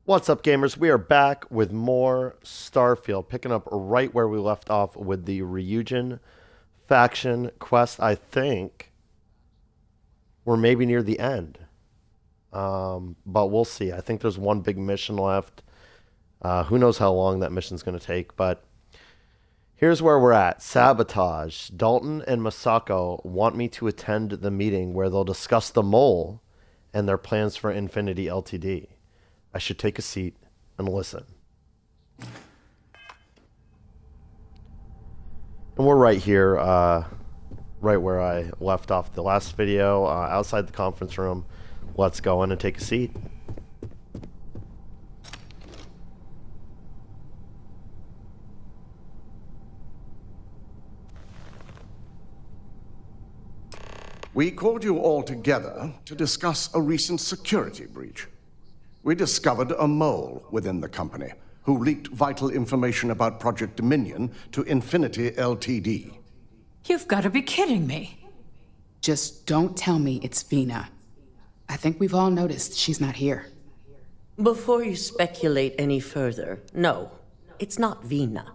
What's up, gamers? We are back with more Starfield, picking up right where we left off with the Ryujin faction quest. I think we're maybe near the end, but we'll see. I think there's one big mission left. Who knows how long that mission's going to take, but here's where we're at. Sabotage. Dalton and Masako want me to attend the meeting where they'll discuss the mole and their plans for Infinity Ltd. I should take a seat and listen. And we're right here, right where I left off the last video, outside the conference room. Let's go in and take a seat. We called you all together to discuss a recent security breach. We discovered a mole within the company who leaked vital information about Project Dominion to Infinity Ltd. You've got to be kidding me. Just don't tell me it's Vina. I think we've all noticed she's not here. Before you speculate any further, no, it's not Vina.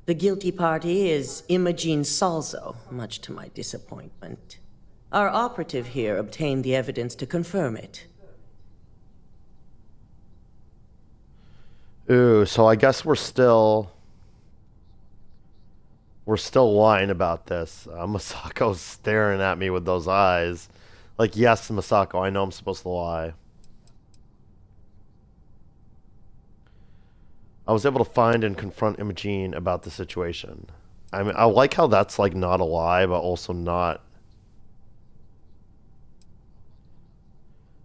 The guilty party is Imogene Salzo, much to my disappointment. Our operative here obtained the evidence to confirm it. Ooh, so I guess we're still lying about this. Masako's staring at me with those eyes. Like, yes, Masako, I know I'm supposed to lie. I was able to find and confront Imogene about the situation. I mean, I like how that's like not a lie, but also not.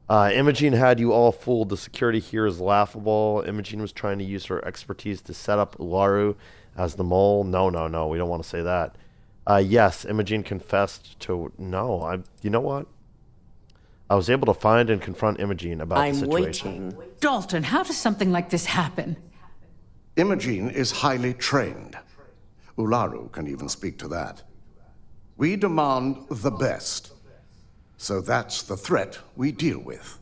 Imogene had you all fooled. The security here is laughable. Imogene was trying to use her expertise to set up Ularu as the mole. No, we don't want to say that. Yes, Imogene confessed to... No, you know what? I was able to find and confront Imogene about the situation. Waiting. Dalton, how does something like this happen? Imogene is highly trained. Ularu can even speak to that. We demand the best. So that's the threat we deal with.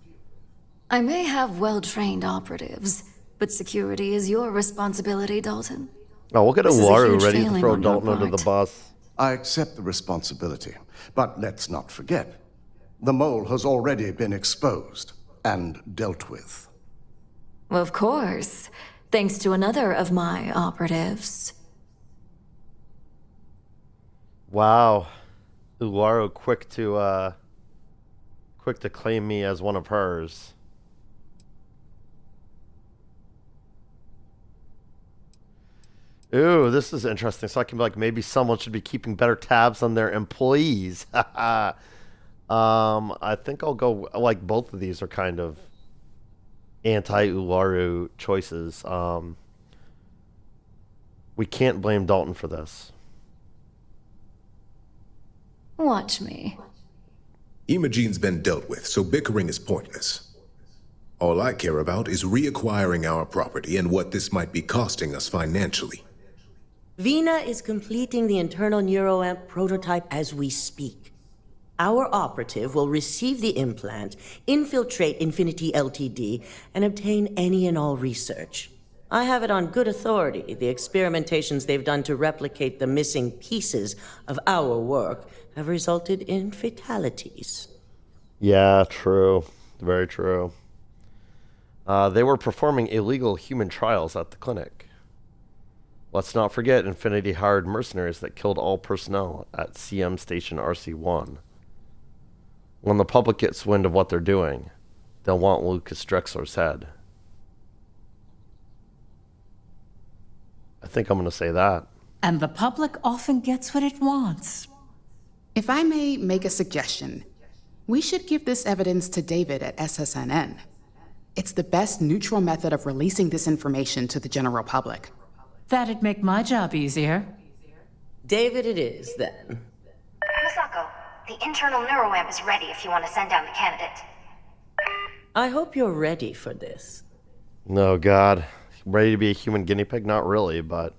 I may have well-trained operatives, but security is your responsibility, Dalton. Oh, we'll get This is a Ularu huge ready to failing throw on your Dalton under the part. bus. I accept the responsibility, but let's not forget, the mole has already been exposed and dealt with. Of course, thanks to another of my operatives. Wow. Ularu quick to claim me as one of hers. Ooh, this is interesting. So I can be like, maybe someone should be keeping better tabs on their employees. I think I'll go, like, both of these are kind of anti-Ularu choices. We can't blame Dalton for this. Watch me. Imogene's been dealt with, so bickering is pointless. All I care about is reacquiring our property and what this might be costing us financially. Vina is completing the internal neuroamp prototype as we speak. Our operative will receive the implant, infiltrate Infinity Ltd, and obtain any and all research. I have it on good authority. The experimentations they've done to replicate the missing pieces of our work have resulted in fatalities. Yeah, true. Very true. They were performing illegal human trials at the clinic. Let's not forget Infinity hired mercenaries that killed all personnel at CM Station RC-1. When the public gets wind of what they're doing, they'll want Lucas Drexler's head. I think I'm going to say that. And the public often gets what it wants. If I may make a suggestion, we should give this evidence to David at SSNN. It's the best neutral method of releasing this information to the general public. That'd make my job easier. David it is, then. Masako, the internal neuroamp is ready if you want to send down the candidate. I hope you're ready for this. No, God. Ready to be a human guinea pig? Not really, but...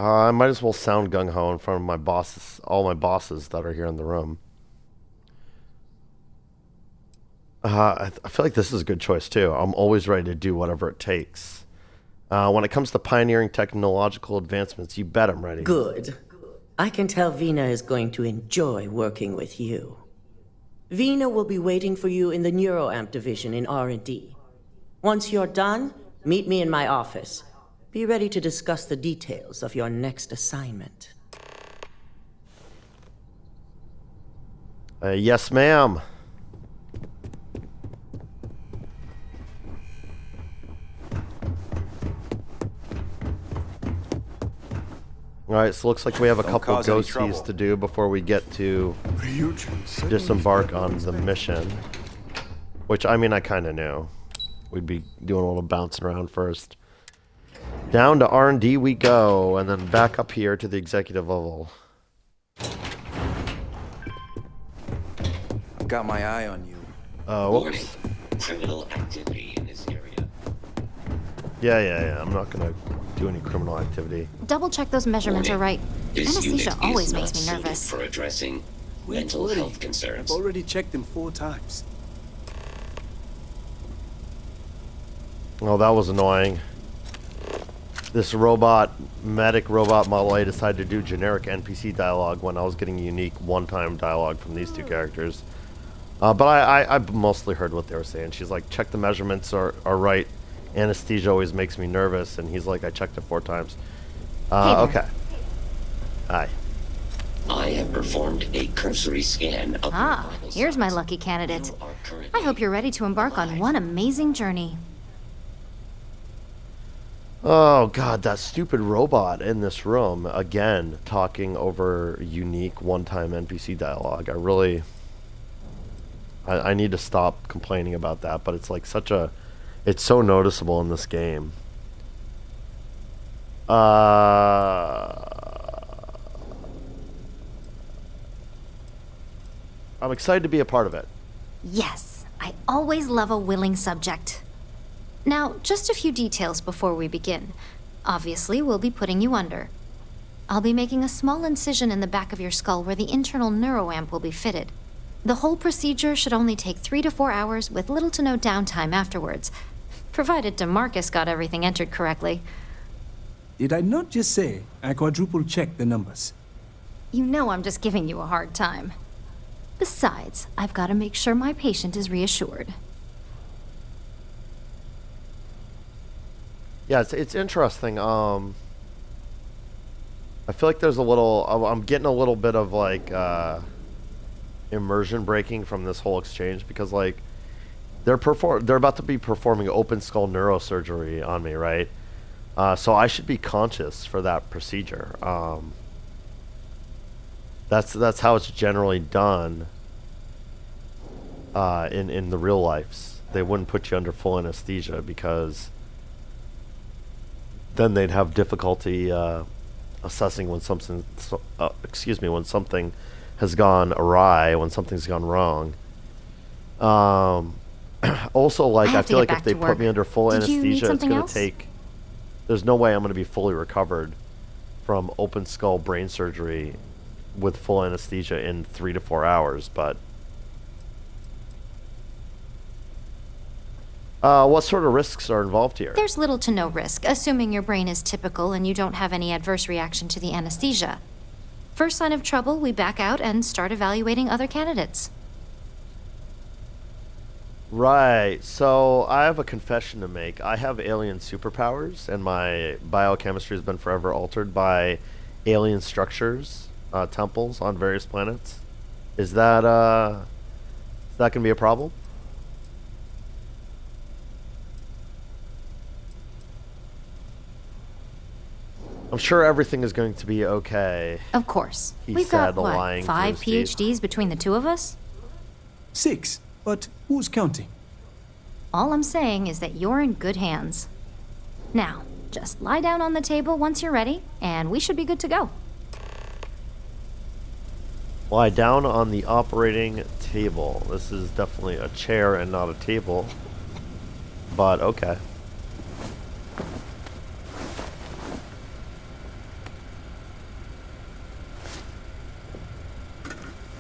I might as well sound gung-ho in front of my bosses, all my bosses that are here in the room. I feel like this is a good choice too. I'm always ready to do whatever it takes. When it comes to pioneering technological advancements, you bet I'm ready. Good. I can tell Vina is going to enjoy working with you. Vina will be waiting for you in the NeuroAmp division in R&D. Once you're done, meet me in my office. Be ready to discuss the details of your next assignment. Yes, ma'am. Alright, so looks like we have a couple ghosties to do before we get to disembark on the mission. Which, I mean, I kind of knew. We'd be doing a little bouncing around first. Down to R&D we go, and then back up here to the executive level. I've got my eye on you. Whoops. Criminal activity in this area. Yeah. I'm not gonna do any criminal activity. Double check those measurements are right. This Anesthesia unit always is makes not me suited nervous. for addressing Wait, mental buddy. health concerns. I've already checked them 4 times. Oh, that was annoying. This medic robot Model A decided to do generic NPC dialogue when I was getting unique one-time dialogue from these two characters. But I mostly heard what they were saying. She's like, check the measurements are right. Anesthesia always makes me nervous. And he's like, I checked it 4 times. Okay. Hi. I have performed a cursory scan of Ah, your vital here's my signs. lucky candidate. You are I currently hope you're ready to embark on one amazing journey. Oh god, that stupid robot in this room again talking over unique one-time NPC dialogue. I need to stop complaining about that, but it's like it's so noticeable in this game. I'm excited to be a part of it. Yes, I always love a willing subject. Now, just a few details before we begin. Obviously, we'll be putting you under. I'll be making a small incision in the back of your skull where the internal neuroamp will be fitted. The whole procedure should only take 3 to 4 hours with little to no downtime afterwards, provided DeMarcus got everything entered correctly. Did I not just say I quadruple checked the numbers? You know I'm just giving you a hard time. Besides, I've got to make sure my patient is reassured. Yeah, it's interesting. I feel like there's a little. I'm getting a little bit of like immersion breaking from this whole exchange because like they're about to be performing open skull neurosurgery on me, right? So I should be conscious for that procedure. That's how it's generally done in the real lives. They wouldn't put you under full anesthesia because then they'd have difficulty assessing when something has gone awry, when something's gone wrong. Also, like I feel like if they put me under full anesthesia, it's going to take. There's no way I'm going to be fully recovered from open skull brain surgery with full anesthesia in 3 to 4 hours. But what sort of risks are involved here? There's little to no risk, assuming your brain is typical and you don't have any adverse reaction to the anesthesia. First sign of trouble, we back out and start evaluating other candidates. Right, so I have a confession to make. I have alien superpowers, and my biochemistry has been forever altered by alien structures, temples on various planets. Is that going to be a problem? I'm sure everything is going to be okay. Of course. He We've said, got, what, lying 5 through his teeth. PhDs between the two of us? 6, but who's counting? All I'm saying is that you're in good hands. Now, just lie down on the table once you're ready, and we should be good to go. Lie down on the operating table. This is definitely a chair and not a table. But okay.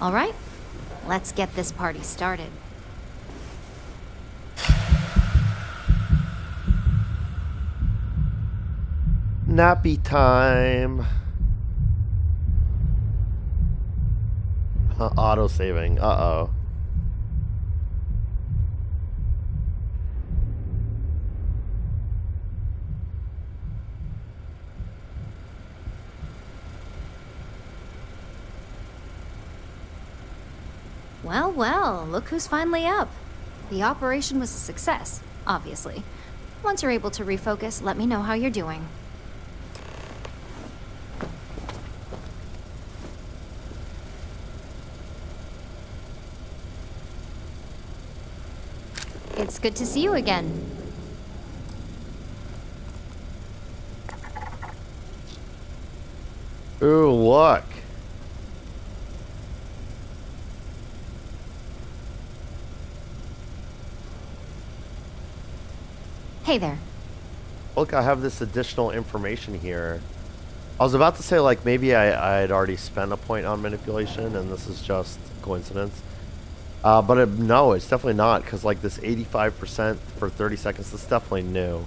All right, let's get this party started. Nappy time. Auto saving. Uh-oh. Well, well, look who's finally up. The operation was a success, obviously. Once you're able to refocus, let me know how you're doing. It's good to see you again. Ooh, look. Hey there. Look, I have this additional information here. I was about to say, like, maybe I had already spent a point on manipulation, and this is just coincidence. But no, it's definitely not, because, like, this 85% for 30 seconds is definitely new.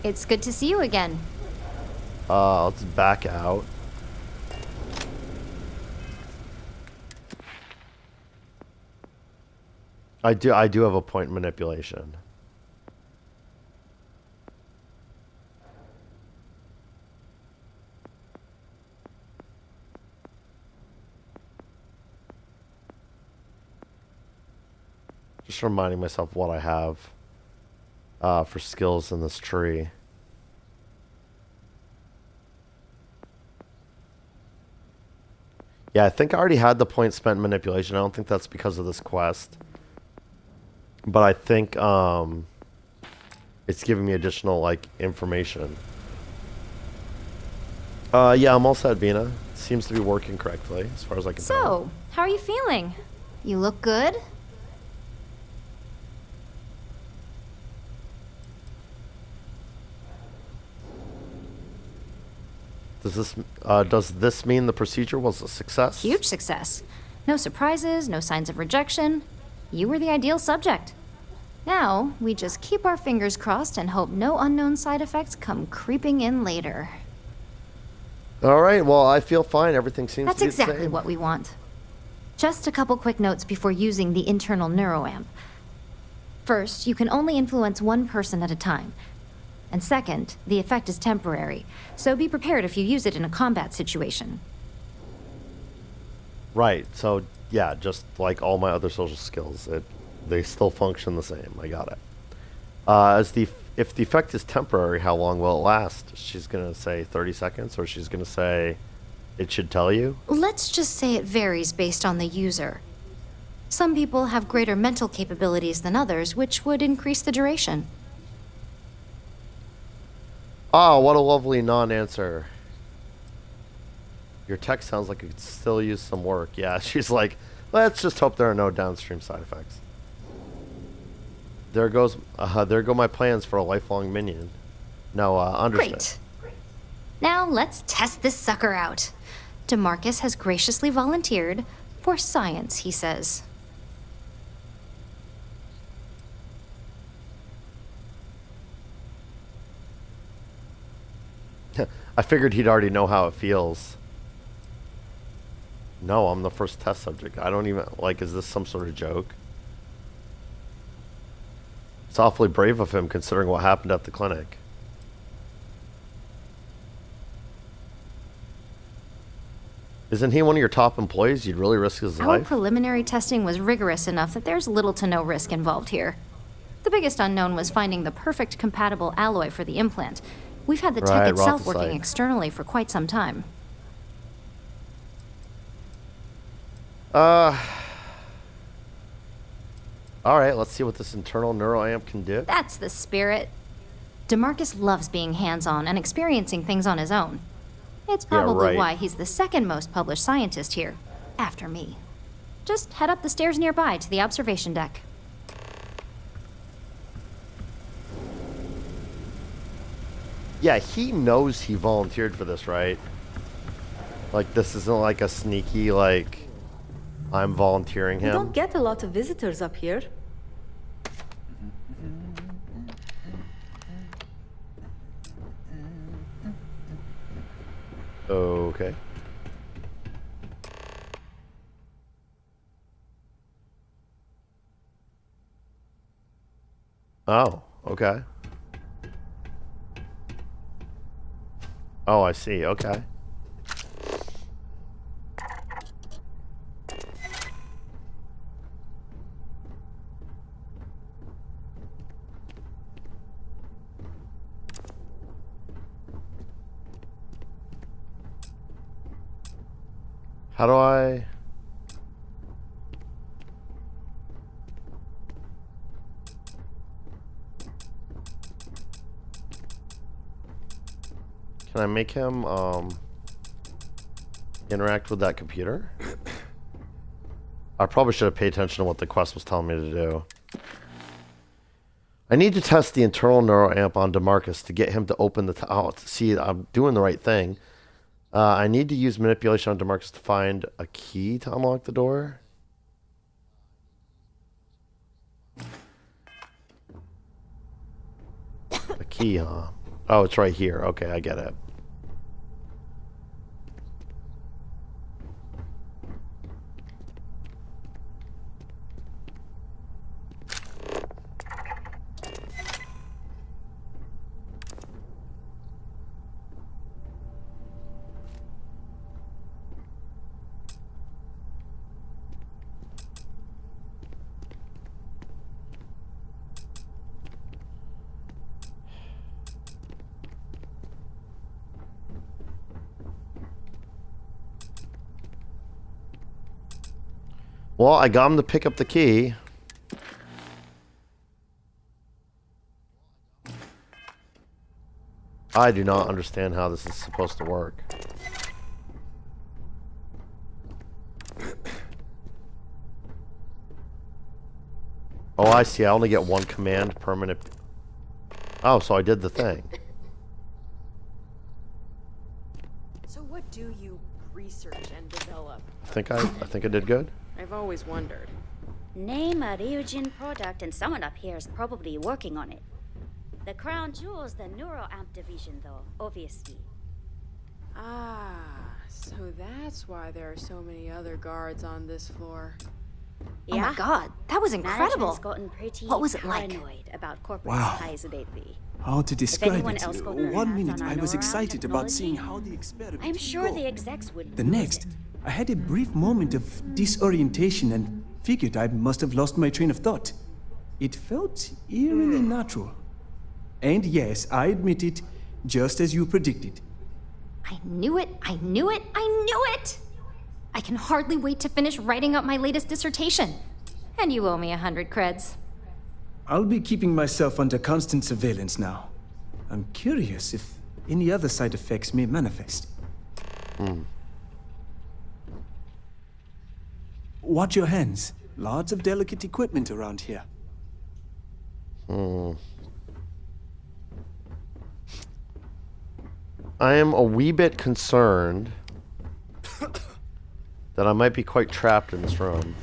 It's good to see you again. Let's back out. I do have a point manipulation. Just reminding myself what I have for skills in this tree. Yeah, I think I already had the point spent manipulation. I don't think that's because of this quest. But I think it's giving me additional, like, information. Yeah, I'm all set, Vina. Seems to be working correctly, as far as I can tell. So, how are you feeling? You look good? Does this mean the procedure was a success? Huge success. No surprises, no signs of rejection. You were the ideal subject. Now, we just keep our fingers crossed and hope no unknown side effects come creeping in later. All right, well, I feel fine. Everything seems That's to be the exactly same. what we want. Just a couple quick notes before using the internal neuroamp. First, you can only influence one person at a time. And second, the effect is temporary, so be prepared if you use it in a combat situation. Right, so, yeah, just like all my other social skills, they still function the same. I got it. If the effect is temporary, how long will it last? She's going to say 30 seconds, or she's going to say it should tell you? Let's just say it varies based on the user. Some people have greater mental capabilities than others, which would increase the duration. Oh, what a lovely non-answer. Your text sounds like it could still use some work. Yeah, she's like, let's just hope there are no downstream side effects. There go my plans for a lifelong minion. No, understood. Great. Now let's test this sucker out. DeMarcus has graciously volunteered for science, he says. I figured he'd already know how it feels. No, I'm the first test subject. I don't even, like, is this some sort of joke? It's awfully brave of him considering what happened at the clinic. Isn't he one of your top employees? You'd really risk his Our life? preliminary testing was rigorous enough that there's little to no risk involved here. The biggest unknown was finding the perfect compatible alloy for the implant. We've had the tech Right, itself rothicide. working externally for quite some time. Alright, let's see what this internal neuroamp can do. That's the spirit. DeMarcus loves being hands-on and experiencing things on his own. It's probably right. why he's the second most published scientist here, after me. Just head up the stairs nearby to the observation deck. Yeah, he knows he volunteered for this, right? Like, this isn't like a sneaky, like... I'm volunteering We him. don't get a lot of visitors up here. Okay. Oh, okay. Oh, I see. Okay. How do I... Can I make him, interact with that computer? I probably should have paid attention to what the quest was telling me to do. I need to test the internal neuroamp on DeMarcus to get him to open the... Oh, see, I'm doing the right thing. I need to use manipulation on DeMarcus to find a key to unlock the door. A key, huh? Oh, it's right here. Okay, I get it. Well, I got him to pick up the key. I do not understand how this is supposed to work. Oh, I see. I only get one command per minute. Oh, so I did the thing. So what do you research and develop? I think I did good. I've always wondered. Name a Ryujin product and someone up here is probably working on it. The crown jewel's the neuroamp division though, obviously. Ah, so that's why there are so many other guards on this floor. Oh my god, that was incredible. Management's gotten pretty What was it like? paranoid about corporate Wow. spies lately. How to describe anyone it? else got their 1 hands minute on I was neuroamp excited about technology, seeing how the experiment I'm would sure go. the execs would The lose next, it. I had a brief moment of disorientation and figured I must have lost my train of thought. It felt eerily natural. And yes, I admit it, just as you predicted. I knew it, I knew it, I knew it! I can hardly wait to finish writing up my latest dissertation. And you owe me 100 creds. I'll be keeping myself under constant surveillance now. I'm curious if any other side effects may manifest. Watch your hands. Lots of delicate equipment around here. I am a wee bit concerned that I might be quite trapped in this room.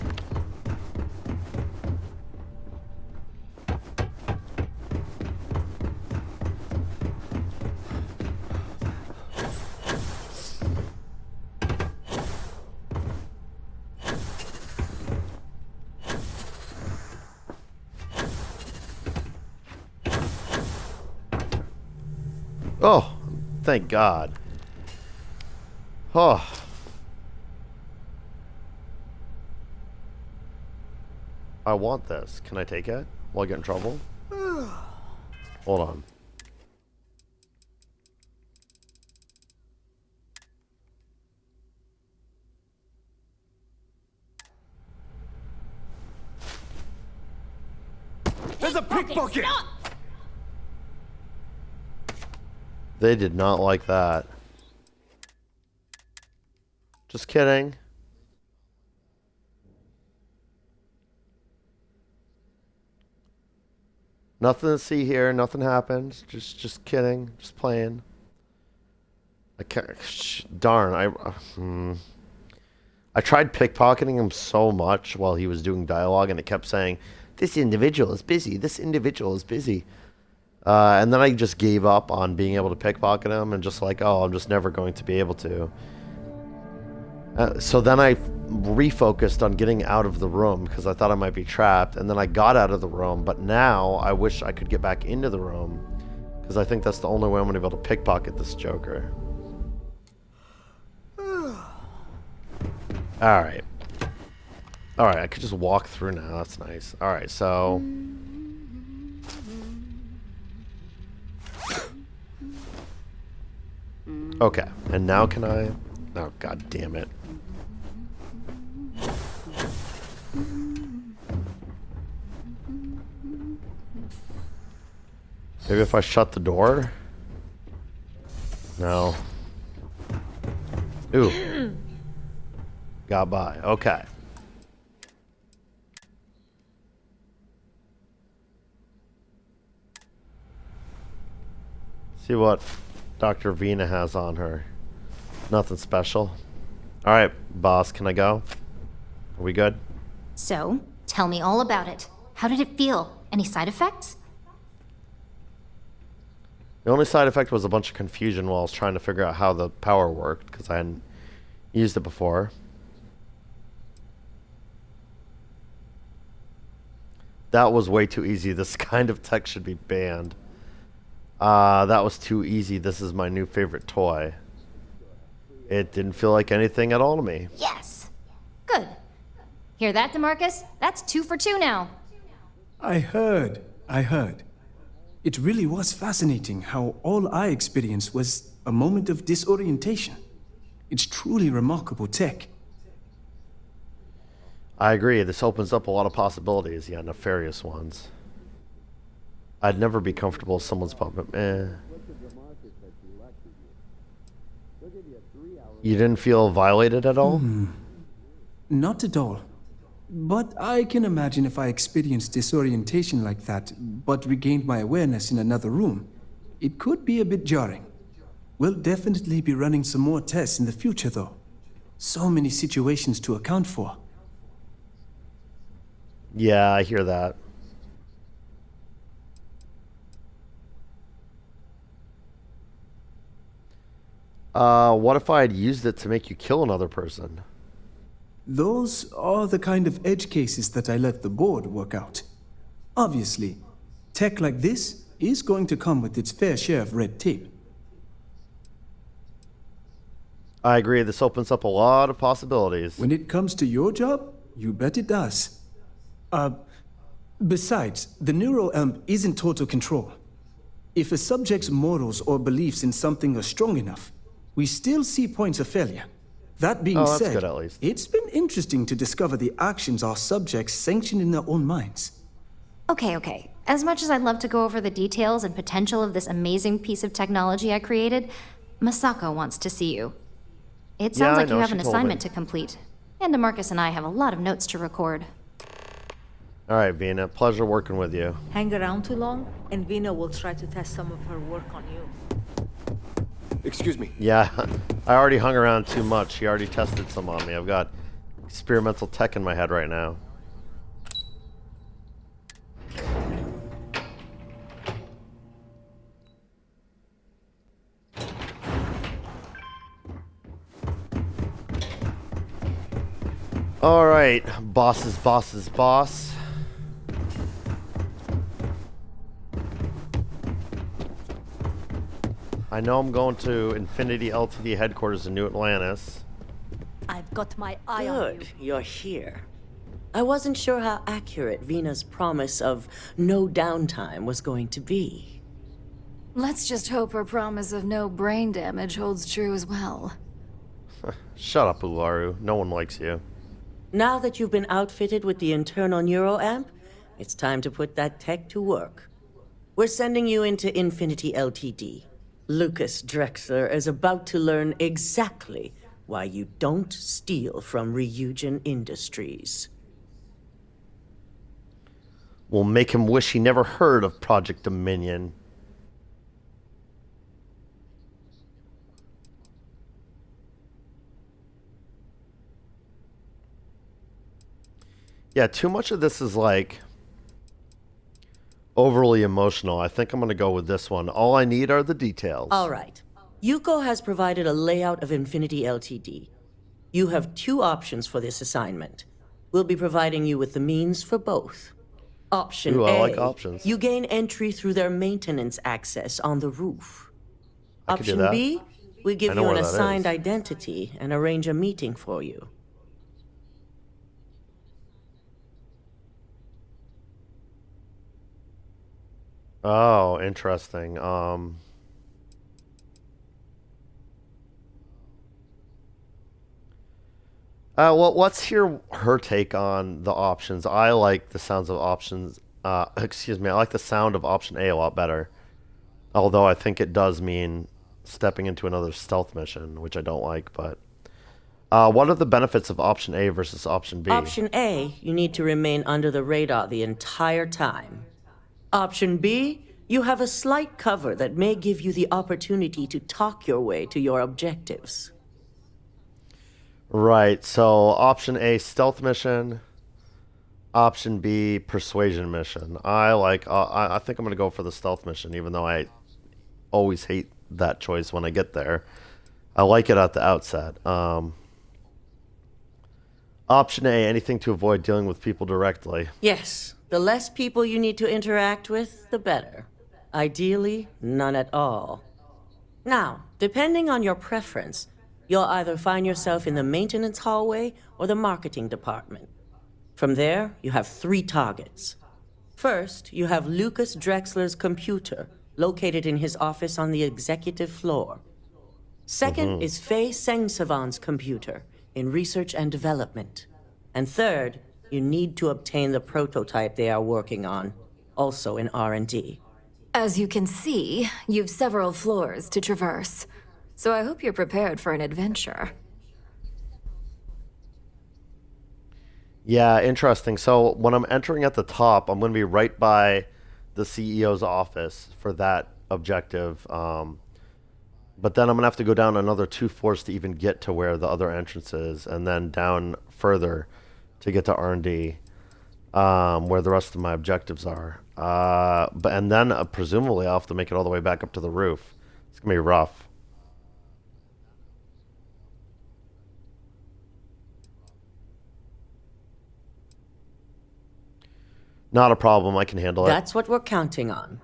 Oh, thank God. Oh. I want this. Can I take it? Will I get in trouble? Hold on. There's a pickpocket! They did not like that. Just kidding. Nothing to see here. Nothing happened. Just kidding. Just playing. I can't. Darn. I tried pickpocketing him so much while he was doing dialogue, and it kept saying, "This individual is busy. This individual is busy." And then I just gave up on being able to pickpocket him, and just like, oh, I'm just never going to be able to. So then I refocused on getting out of the room because I thought I might be trapped, and then I got out of the room, but now I wish I could get back into the room because I think that's the only way I'm going to be able to pickpocket this Joker. Alright. Alright, I could just walk through now. That's nice. Alright, so... Okay, and now can I... Oh, god damn it. Maybe if I shut the door? No. Ooh. Got by. Okay. See what Dr. Vina has on her. Nothing special. Alright, boss, can I go? Are we good? So, tell me all about it. How did it feel? Any side effects? The only side effect was a bunch of confusion while I was trying to figure out how the power worked, because I hadn't used it before. That was way too easy. This kind of tech should be banned. That was too easy. This is my new favorite toy. It didn't feel like anything at all to me. Yes. Good. Hear that, DeMarcus? That's 2 for 2 now. I heard. It really was fascinating how all I experienced was a moment of disorientation. It's truly remarkable tech. I agree. This opens up a lot of possibilities, yeah, nefarious ones. I'd never be comfortable with someone's puppet. You didn't feel violated at all? Not at all. But I can imagine if I experienced disorientation like that, but regained my awareness in another room, it could be a bit jarring. We'll definitely be running some more tests in the future, though. So many situations to account for. Yeah, I hear that. What if I had used it to make you kill another person? Those are the kind of edge cases that I let the board work out. Obviously, tech like this is going to come with its fair share of red tape. I agree. This opens up a lot of possibilities. When it comes to your job, you bet it does. Besides, the neuroamp isn't total control. If a subject's morals or beliefs in something are strong enough, we still see points of failure. That being that's said, good, at least. It's been interesting to discover the actions our subjects sanction in their own minds. Okay. As much as I'd love to go over the details and potential of this amazing piece of technology I created, Masako wants to see you. It sounds like you have an assignment to complete. And DeMarcus and I have a lot of notes to record. Alright, Vina. Pleasure working with you. Hang around too long, and Vina will try to test some of her work on you. Excuse me. Yeah, I already hung around too much. He already tested some on me. I've got experimental tech in my head right now. Alright, boss's boss. I know I'm going to Infinity LTD headquarters in New Atlantis. I've got my eye on you. Good, you're here. I wasn't sure how accurate Vina's promise of no downtime was going to be. Let's just hope her promise of no brain damage holds true as well. Shut up, Ularu. No one likes you. Now that you've been outfitted with the internal neuroamp, it's time to put that tech to work. We're sending you into Infinity LTD. Lucas Drexler is about to learn exactly why you don't steal from Ryujin Industries. We'll make him wish he never heard of Project Dominion. Yeah, too much of this is like overly emotional. I think I'm going to go with this one. All I need are the details. All right. Yuko has provided a layout of Infinity Ltd. You have two options for this assignment. We'll be providing you with the means for both. Option Ooh, A, I like options. you gain entry through their maintenance access on the roof. I could do Option that. B, we give I know you an where that assigned is. identity and arrange a meeting for you. Oh, interesting. Well, let's hear her take on the options. I like the sounds of options. Excuse me. I like the sound of option A a lot better. Although I think it does mean stepping into another stealth mission, which I don't like. But what are the benefits of option A versus option B? Option A, you need to remain under the radar the entire time. Option B, you have a slight cover that may give you the opportunity to talk your way to your objectives. Right. So option A, stealth mission. Option B, persuasion mission. I think I'm gonna go for the stealth mission, even though I always hate that choice when I get there. I like it at the outset. Option A, anything to avoid dealing with people directly. Yes, the less people you need to interact with, the better. Ideally, none at all. Now, depending on your preference, you'll either find yourself in the maintenance hallway or the marketing department. From there, you have 3 targets. First, you have Lucas Drexler's computer, located in his office on the executive floor. Second is Faye Sengsavan's computer, in research and development. And third, you need to obtain the prototype they are working on, also in R&D. As you can see, you've several floors to traverse. So I hope you're prepared for an adventure. Yeah, interesting. So when I'm entering at the top, I'm going to be right by the CEO's office for that objective. But then I'm going to have to go down another 2 floors to even get to where the other entrance is, and then down further to get to R&D, where the rest of my objectives are. And then presumably I'll have to make it all the way back up to the roof. It's going to be rough. Not a problem. I can handle it. That's what we're counting on.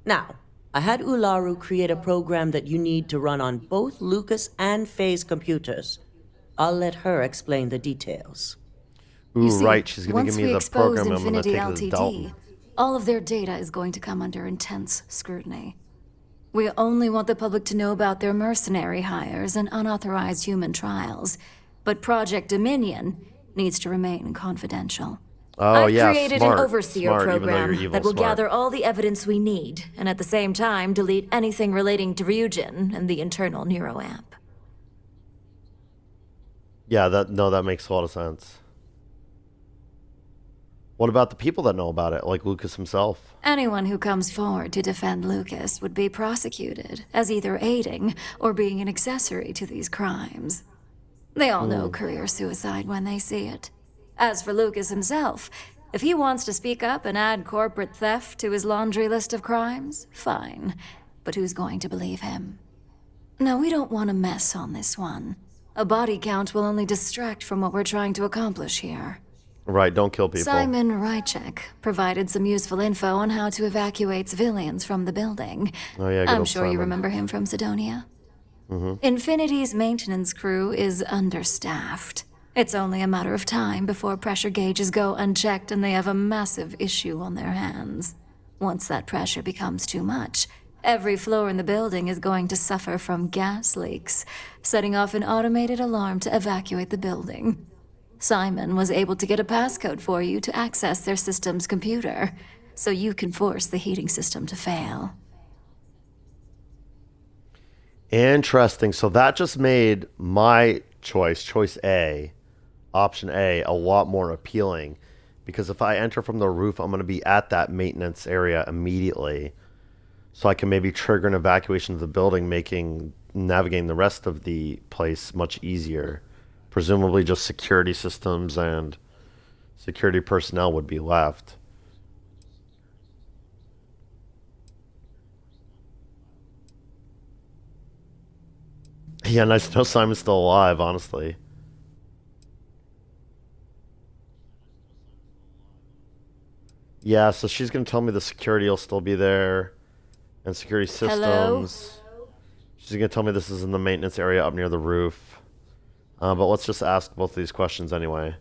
Now, I had Ularu create a program that you need to run on both Lucas and Faye's computers. I'll let her explain the details. Ooh, See, right. She's going to give me the program I'm going to take Infinity to Dalton. all of their data is going to come under intense scrutiny. We only want the public to know about their mercenary hires and unauthorized human trials, but Project Dominion needs to remain confidential. Oh, I've yeah, created smart, an overseer smart, even though you're program evil, that will smart. gather all the evidence we need, and at the same time delete anything relating to Ryujin and the internal neuroamp. Yeah, that makes a lot of sense. What about the people that know about it, like Lucas himself? Anyone who comes forward to defend Lucas would be prosecuted as either aiding or being an accessory to these crimes. They all know career suicide when they see it. As for Lucas himself, if he wants to speak up and add corporate theft to his laundry list of crimes, fine. But who's going to believe him? No, we don't want to mess on this one. A body count will only distract from what we're trying to accomplish here. Right, don't kill people. Simon Ryujin provided some useful info on how to evacuate civilians from the building. Oh, yeah, good I'm old sure you Simon. remember him from Sidonia. Infinity's maintenance crew is understaffed. It's only a matter of time before pressure gauges go unchecked and they have a massive issue on their hands. Once that pressure becomes too much, every floor in the building is going to suffer from gas leaks, setting off an automated alarm to evacuate the building. Simon was able to get a passcode for you to access their system's computer, so you can force the heating system to fail. Interesting. So that just made my choice A, option A, a lot more appealing. Because if I enter from the roof, I'm going to be at that maintenance area immediately. So I can maybe trigger an evacuation of the building, making navigating the rest of the place much easier. Presumably just security systems and security personnel would be left. Yeah, nice to know Simon's still alive, honestly. Yeah, so she's going to tell me the security will still be there and security systems. Hello? She's going to tell me this is in the maintenance area up near the roof. But let's just ask both of these questions anyway.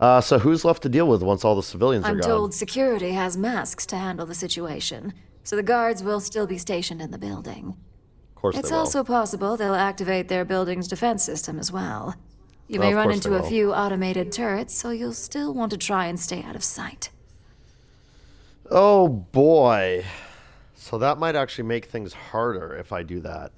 So who's left to deal with once all the civilians are I'm gone? told security has masks to handle the situation, so the guards will still be stationed in the building. Of course It's they will. also possible they'll activate their building's defense system as well. You Well, may of run course into they a will. few automated turrets, so you'll still want to try and stay out of sight. Oh boy. So that might actually make things harder if I do that.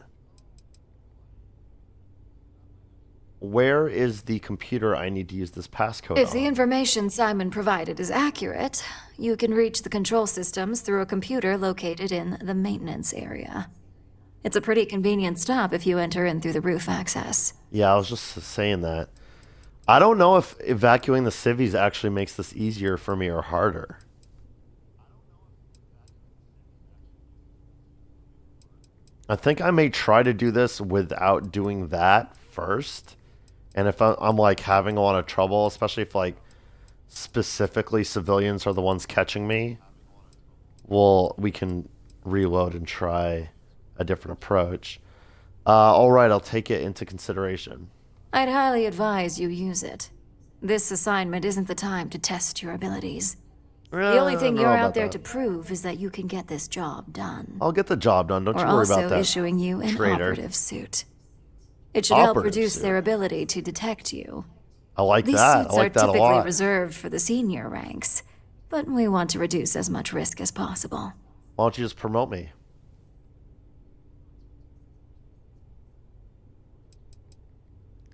Where is the computer I need to use this passcode If on? the information Simon provided is accurate, you can reach the control systems through a computer located in the maintenance area. It's a pretty convenient stop if you enter in through the roof access. Yeah, I was just saying that. I don't know if evacuating the civvies actually makes this easier for me or harder. I think I may try to do this without doing that first. And if I'm like having a lot of trouble, especially if like specifically civilians are the ones catching me, well, we can reload and try a different approach. All right, I'll take it into consideration. I'd highly advise you use it. This assignment isn't the time to test your abilities. The only thing I don't you're know out about there that. to prove is that you can get this job done. I'll get the job done. Don't We're you worry also about that. issuing you an traitor. operative suit. It should help Operative reduce suit. their ability to detect you. I like These that. suits I like are that a typically lot. reserved for the senior ranks, but we want to reduce as much risk as possible. Why don't you just promote me?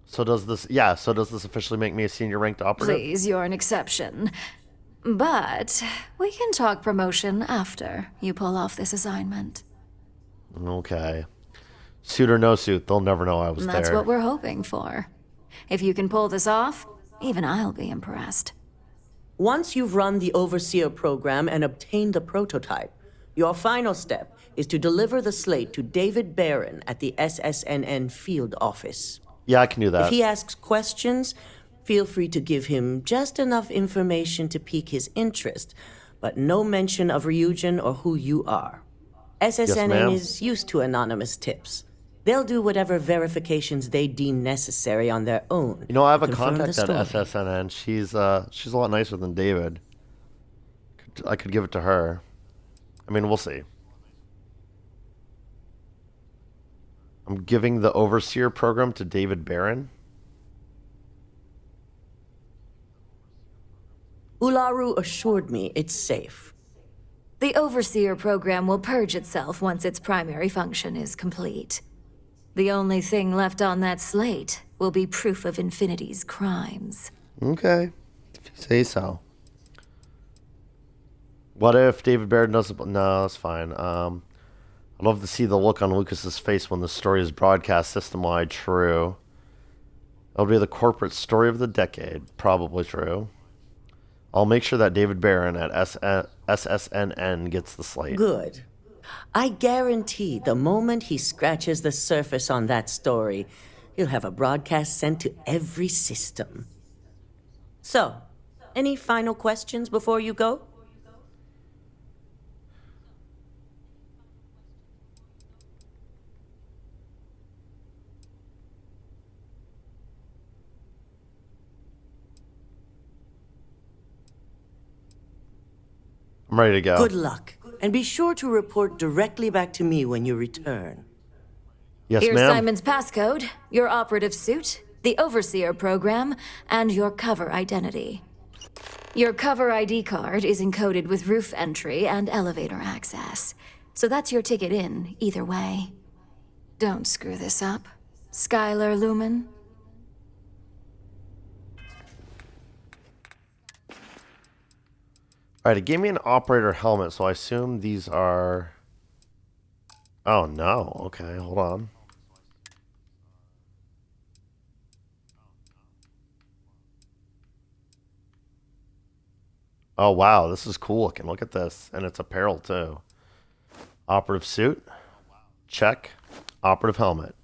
So does this? Yeah. So does this officially make me a senior ranked operative? Please, you're an exception. But we can talk promotion after you pull off this assignment. Okay. Suit or no suit, they'll never know I was That's there. what we're hoping for. If you can pull this off, even I'll be impressed. Once you've run the Overseer program and obtained the prototype, your final step is to deliver the slate to David Barron at the SSNN field office. Yeah, I can do that. If he asks questions, feel free to give him just enough information to pique his interest, but no mention of Ryujin or who you are. SSNN ma'am. is used to anonymous tips. They'll do whatever verifications they deem necessary on their own. You know, I have to a confirm contact the at story. SSNN. She's a lot nicer than David. I could give it to her. I mean, we'll see. I'm giving the Overseer program to David Barron. Ularu assured me it's safe. The Overseer program will purge itself once its primary function is complete. The only thing left on that slate will be proof of Infinity's crimes. Okay, if you say so. What if David Barron doesn't? No, that's fine. I'd love to see the look on Lucas's face when the story is broadcast system-wide. True. It'll be the corporate story of the decade. Probably true. I'll make sure that David Barron at SSNN gets the slate. Good. I guarantee the moment he scratches the surface on that story, he'll have a broadcast sent to every system. So, any final questions before you go? I'm ready to go. Good luck, and be sure to report directly back to me when you return. Yes, Here's ma'am. Simon's passcode, your operative suit, the Overseer program, and your cover identity. Your cover ID card is encoded with roof entry and elevator access, so that's your ticket in, either way. Don't screw this up. Skylar Lumen? All right, it gave me an operator helmet, so I assume these are... Oh, no. Okay, hold on. Oh, wow. This is cool looking. Look at this. And it's apparel, too. Operative suit. Check. Operative helmet.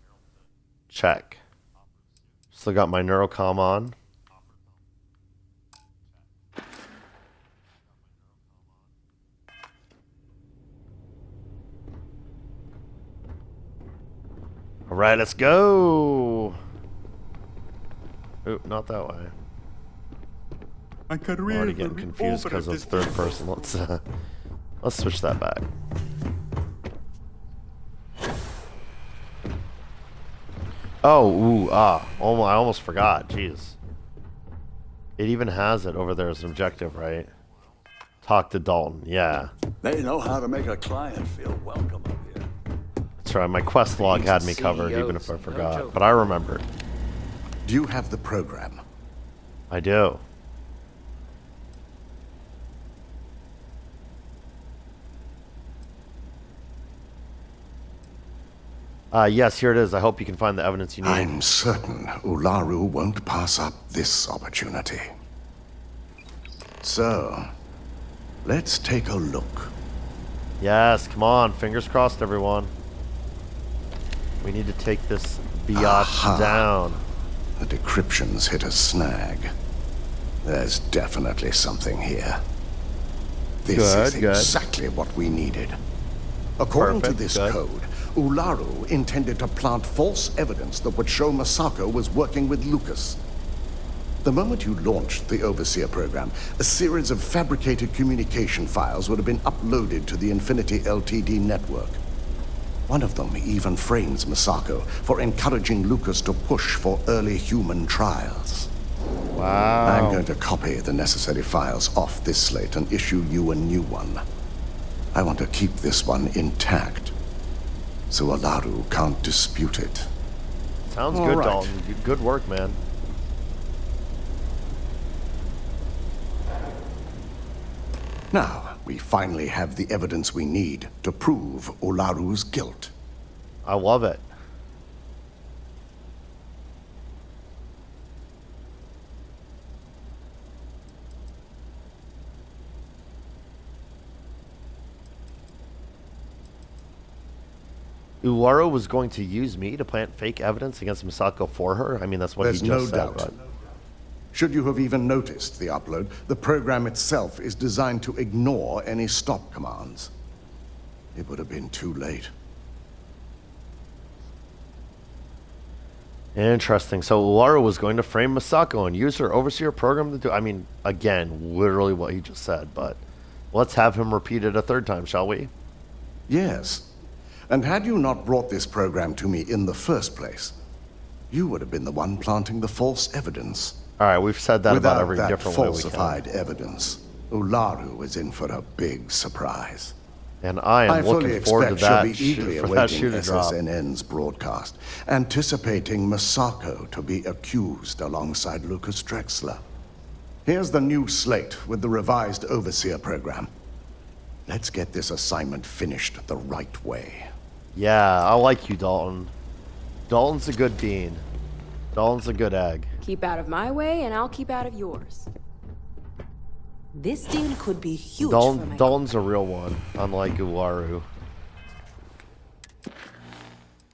Check. Still got my neurocom on. All right, let's go. Oop, not that way. My I'm career already will getting be confused over because at it's this third person. Let's switch that back. Oh, ooh, ah. Oh, I almost forgot. Jeez. It even has it over there as an objective, right? Talk to Dalton. Yeah. They know how to make a client feel welcome up here. That's right. My quest log had me covered, even if I forgot. But I remembered. Do you have the program? I do. Yes, here it is. I hope you can find the evidence you need. I'm certain Ularu won't pass up this opportunity. So, let's take a look. Yes, come on. Fingers crossed, everyone. We need to take this biatch down. The decryption's hit a snag. There's definitely something here. This is exactly what we needed. According to this code, Ularu intended to plant false evidence that would show Masako was working with Lucas. The moment you launched the Overseer program, a series of fabricated communication files would have been uploaded to the Infinity Ltd network. One of them even frames Masako for encouraging Lucas to push for early human trials. Wow. I'm going to copy the necessary files off this slate and issue you a new one. I want to keep this one intact, so Ularu can't dispute it. Sounds good, Dalton. Good work, man. Now, we finally have the evidence we need to prove Ularu's guilt. I love it. Ularu was going to use me to plant fake evidence against Misako for her? I mean, that's what he just said, right? Should you have even noticed the upload, the program itself is designed to ignore any stop commands. It would have been too late. Interesting. So Ularu was going to frame Misako and use her Overseer program to do... I mean, again, literally what he just said, but let's have him repeat it a third time, shall we? Yes. And had you not brought this program to me in the first place, you would have been the one planting the false evidence. All right, we've said that Without about every that different way we can. falsified evidence, Ularu is in for a big surprise. And I am looking forward to that, she'll be eagerly for that awaiting shoe to drop. SSNN's broadcast, anticipating Masako to be accused alongside Lucas Drexler. Here's the new slate with the revised Overseer program. Let's get this assignment finished the right way. Yeah, I like you, Dalton. Dalton's a good bean. Dalton's a good egg. Keep out of my way, and I'll keep out of yours. This deal could be huge for my... Dalton's a real one, unlike Ularu.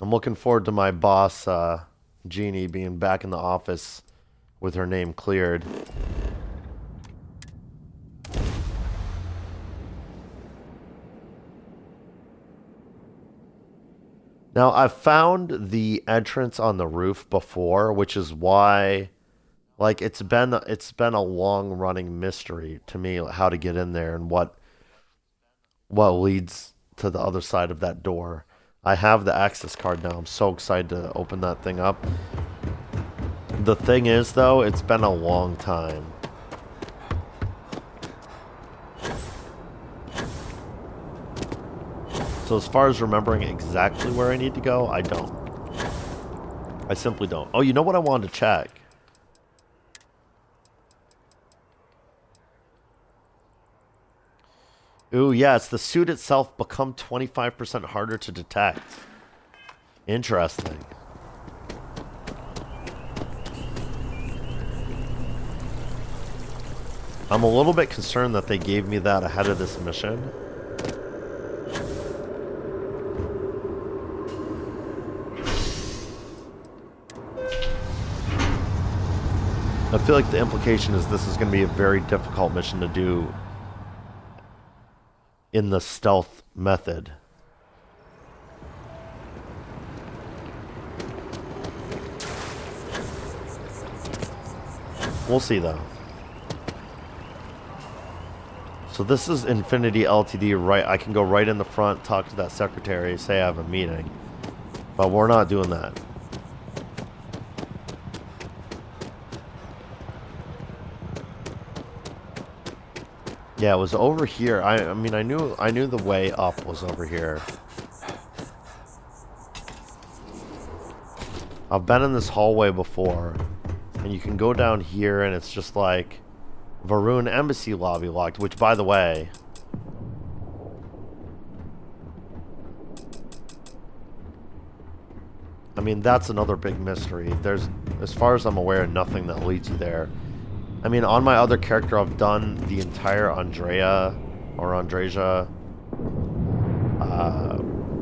I'm looking forward to my boss, Jeannie, being back in the office with her name cleared. Now, I've found the entrance on the roof before, which is why, like, it's been a long-running mystery to me how to get in there and what leads to the other side of that door. I have the access card now. I'm so excited to open that thing up. The thing is, though, it's been a long time. So as far as remembering exactly where I need to go, I don't. I simply don't. Oh, you know what I wanted to check? Ooh, yeah, it's the suit itself become 25% harder to detect. Interesting. I'm a little bit concerned that they gave me that ahead of this mission. I feel like the implication is this is going to be a very difficult mission to do in the stealth method. We'll see though. So this is Infinity Ltd, right? I can go right in the front, talk to that secretary, say I have a meeting. But we're not doing that. Yeah, it was over here. I mean, I knew the way up was over here. I've been in this hallway before, and you can go down here, and it's just like Varun Embassy lobby locked. Which, by the way, I mean, that's another big mystery. There's, as far as I'm aware, nothing that leads you there. I mean, on my other character, I've done the entire Andreja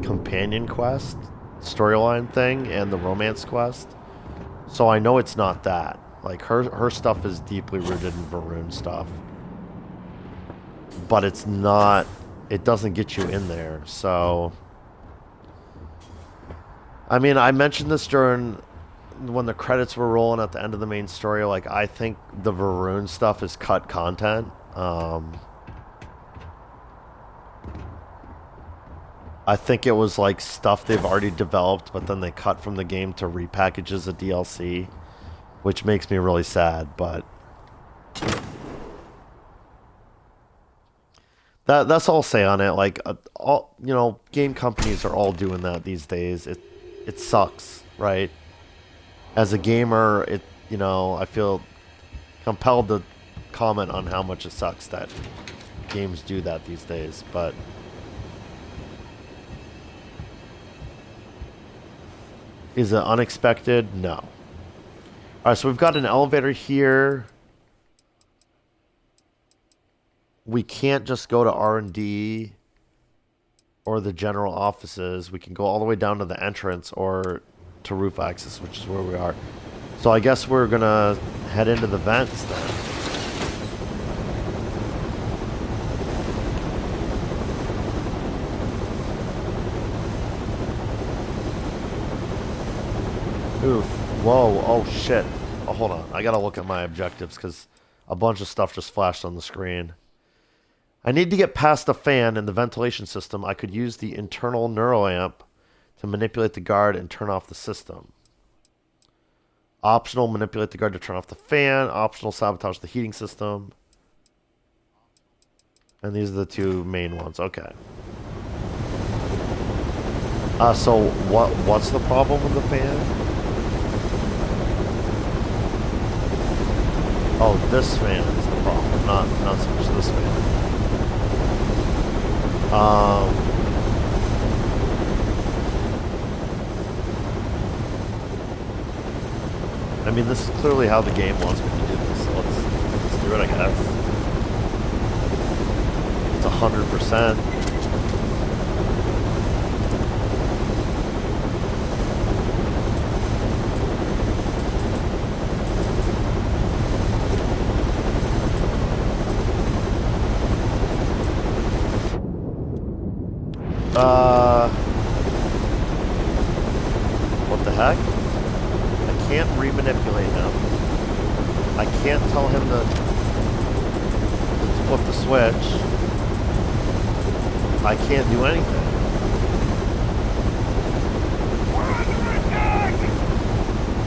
companion quest, storyline thing, and the romance quest. So I know it's not that. Like, her stuff is deeply rooted in Varun stuff. But it's not, it doesn't get you in there, so... I mean, I mentioned this during... when the credits were rolling at the end of the main story. Like, I think the Varun stuff is cut content. I think it was like stuff they've already developed, but then they cut from the game to repackage as a DLC, which makes me really sad, but that's all I'll say on it. Like, all, you know, game companies are all doing that these days. It sucks, right? As a gamer, you know, I feel compelled to comment on how much it sucks that games do that these days, but is it unexpected? No. Alright, so we've got an elevator here. We can't just go to R&D or the general offices. We can go all the way down to the entrance or to roof access, which is where we are. So I guess we're gonna head into the vents then. Oof. Whoa. Oh shit. Oh, hold on. I gotta look at my objectives because a bunch of stuff just flashed on the screen. I need to get past the fan in the ventilation system. I could use the internal neuroamp to manipulate the guard and turn off the system. Optional, manipulate the guard to turn off the fan. Optional, sabotage the heating system. And these are the two main ones. Okay. So what's the problem with the fan? Oh, this fan is the problem, not so much this fan. I mean, this is clearly how the game wants me to do this, so let's do it, I guess. It's 100%. What the heck? I can't remanipulate him. I can't tell him to flip the switch. I can't do anything.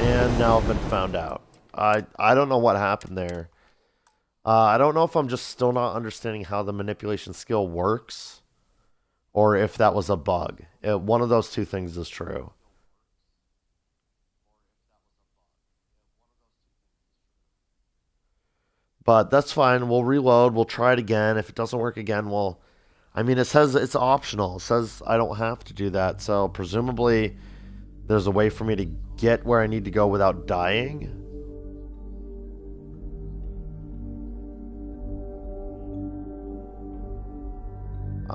And now I've been found out. I don't know what happened there. I don't know if I'm just still not understanding how the manipulation skill works, or if that was a bug. One of those two things is true. But that's fine. We'll reload. We'll try it again. If it doesn't work again, we'll... I mean, it says it's optional. It says I don't have to do that. So presumably there's a way for me to get where I need to go without dying.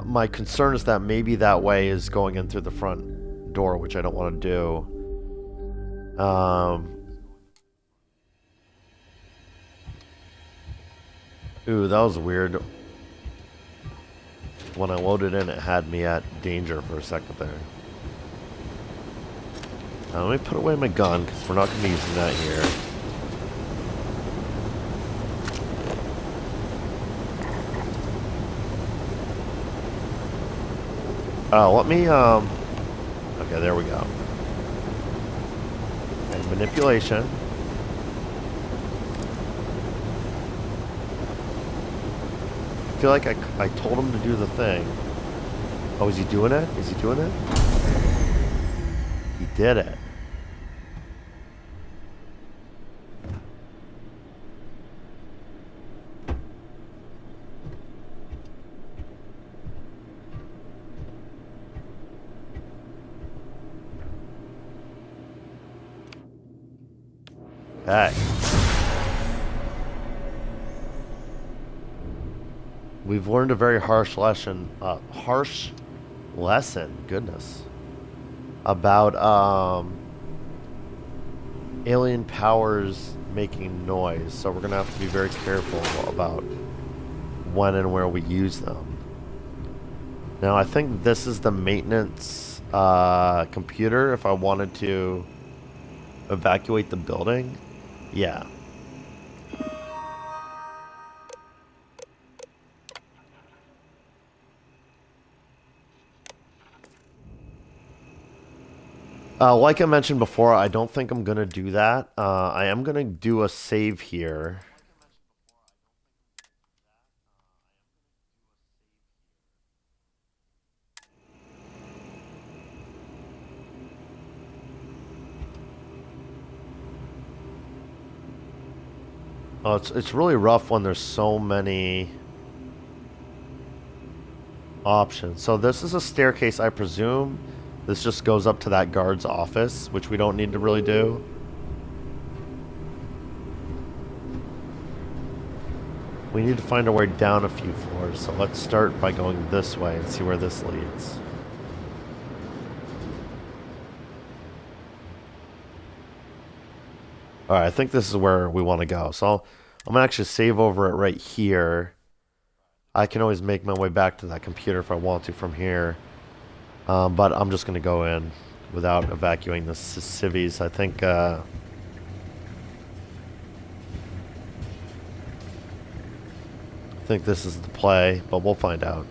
my concern is that maybe that way is going in through the front door, which I don't want to do. Ooh, that was weird. When I loaded in, it had me at danger for a second there. Now, let me put away my gun, because we're not going to be using that here. Let me, okay, there we go. Okay, manipulation. I feel like I told him to do the thing. Oh, is he doing it? Is he doing it? He did it. Okay. We've learned a very harsh lesson. Goodness. About alien powers making noise. So we're gonna have to be very careful about when and where we use them. Now I think this is the maintenance computer. If I wanted to evacuate the building, yeah. Like I mentioned before, I don't think I'm going to do that. I am going to do a save here. Oh, it's really rough when there's so many options. So this is a staircase, I presume. This just goes up to that guard's office, which we don't need to really do. We need to find our way down a few floors, so let's start by going this way and see where this leads. Alright, I think this is where we want to go. So I'm going to actually save over it right here. I can always make my way back to that computer if I want to from here. But I'm just going to go in without evacuating the civvies. I think this is the play, but we'll find out.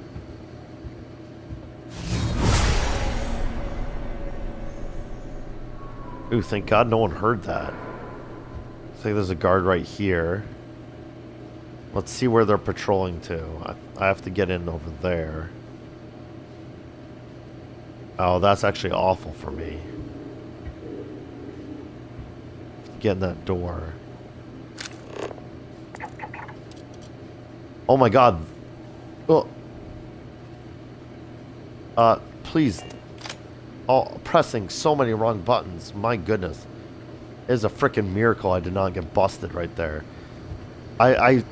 Ooh, thank God no one heard that. I think there's a guard right here. Let's see where they're patrolling to. I have to get in over there. Oh, that's actually awful for me. Get in that door. Oh my God. Oh. Please. Oh, pressing so many wrong buttons. My goodness. It is a freaking miracle I did not get busted right there. I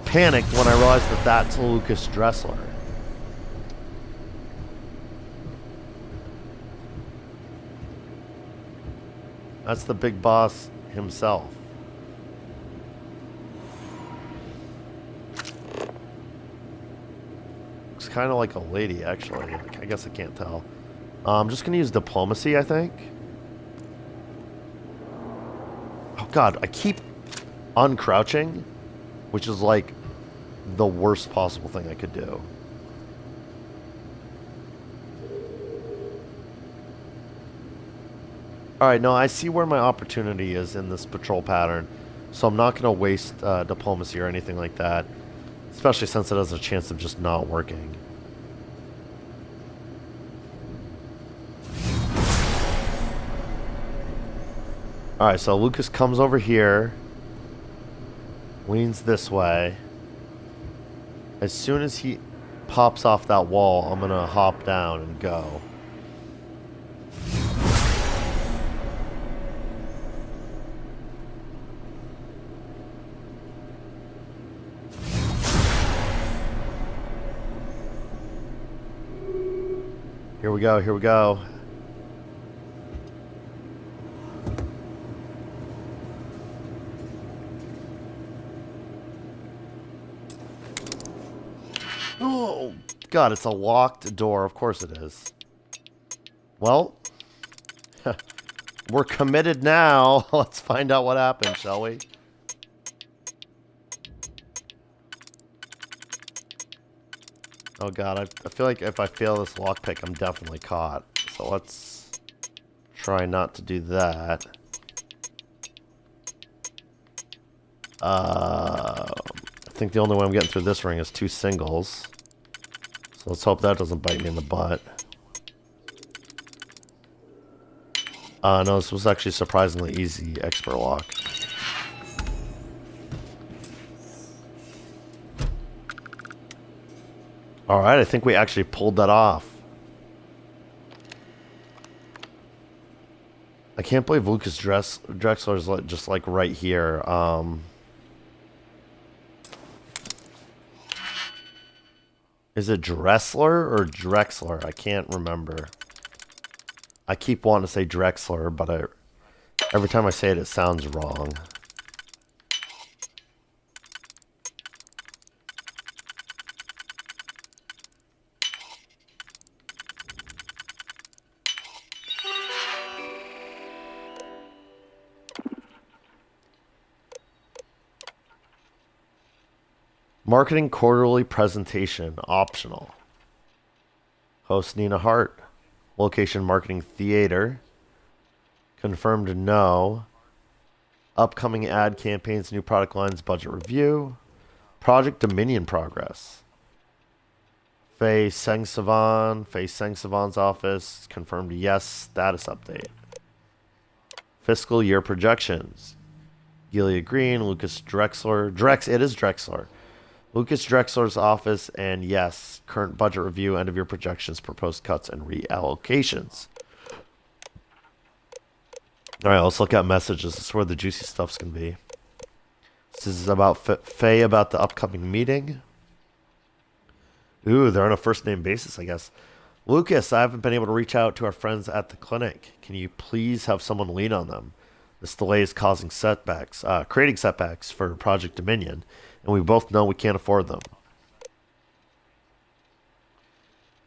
panicked when I realized that that's Lucas Dressler. That's the big boss himself. Looks kind of like a lady, actually. I guess I can't tell. I'm just going to use diplomacy, I think. Oh, God. I keep uncrouching, which is like the worst possible thing I could do. Alright, no, I see where my opportunity is in this patrol pattern, so I'm not going to waste diplomacy or anything like that, especially since it has a chance of just not working. Alright, so Lucas comes over here, leans this way. As soon as he pops off that wall, I'm going to hop down and go. Here we go, here we go. Oh, God, it's a locked door. Of course it is. Well, we're committed now. Let's find out what happened, shall we? Oh God, I feel like if I fail this lockpick, I'm definitely caught. So let's try not to do that. I think the only way I'm getting through this ring is 2 singles. So let's hope that doesn't bite me in the butt. No, this was actually surprisingly easy expert lock. Alright, I think we actually pulled that off. I can't believe Lucas Drexler's just like right here. Is it Dressler or Drexler? I can't remember. I keep wanting to say Drexler, but every time I say it, it sounds wrong. Marketing quarterly presentation, optional. Host Nina Hart. Location marketing theater. Confirmed no. Upcoming ad campaigns, new product lines, budget review. Project Dominion progress. Faye Sengsavan's office. Confirmed yes, status update. Fiscal year projections. Gilia Green, Lucas Drexler. It is Drexler. Lucas Drexler's office, and yes, current budget review, end of year projections, proposed cuts, and reallocations. Alright, let's look at messages. This is where the juicy stuff's going to be. This is about Faye about the upcoming meeting. Ooh, they're on a first name basis, I guess. Lucas, I haven't been able to reach out to our friends at the clinic. Can you please have someone lean on them? This delay is causing setbacks, creating setbacks for Project Dominion, and we both know we can't afford them.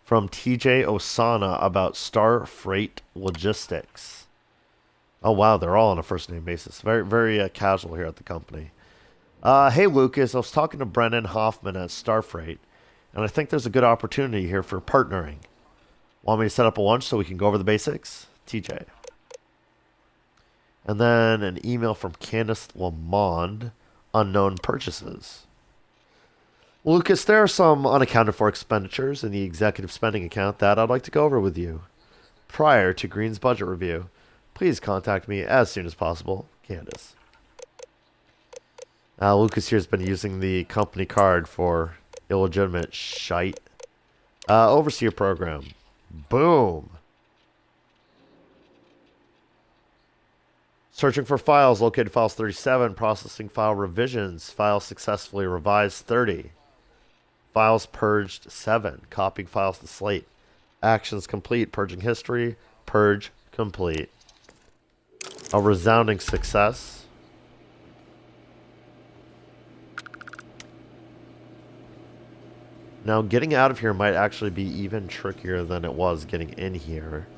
From TJ Osana about Star Freight Logistics. Oh wow, they're all on a first name basis. Very, very casual here at the company. Hey Lucas, I was talking to Brennan Hoffman at Star Freight, and I think there's a good opportunity here for partnering. Want me to set up a lunch so we can go over the basics? TJ. And then an email from Candace Lamond, unknown purchases. Lucas, there are some unaccounted for expenditures in the executive spending account that I'd like to go over with you. Prior to Green's budget review, please contact me as soon as possible. Candace. Lucas here has been using the company card for illegitimate shite. Overseer program. Boom. Searching for files, located files 37, processing file revisions, files successfully revised 30, files purged 7, copying files to slate, actions complete, purging history, purge complete. A resounding success. Now getting out of here might actually be even trickier than it was getting in here.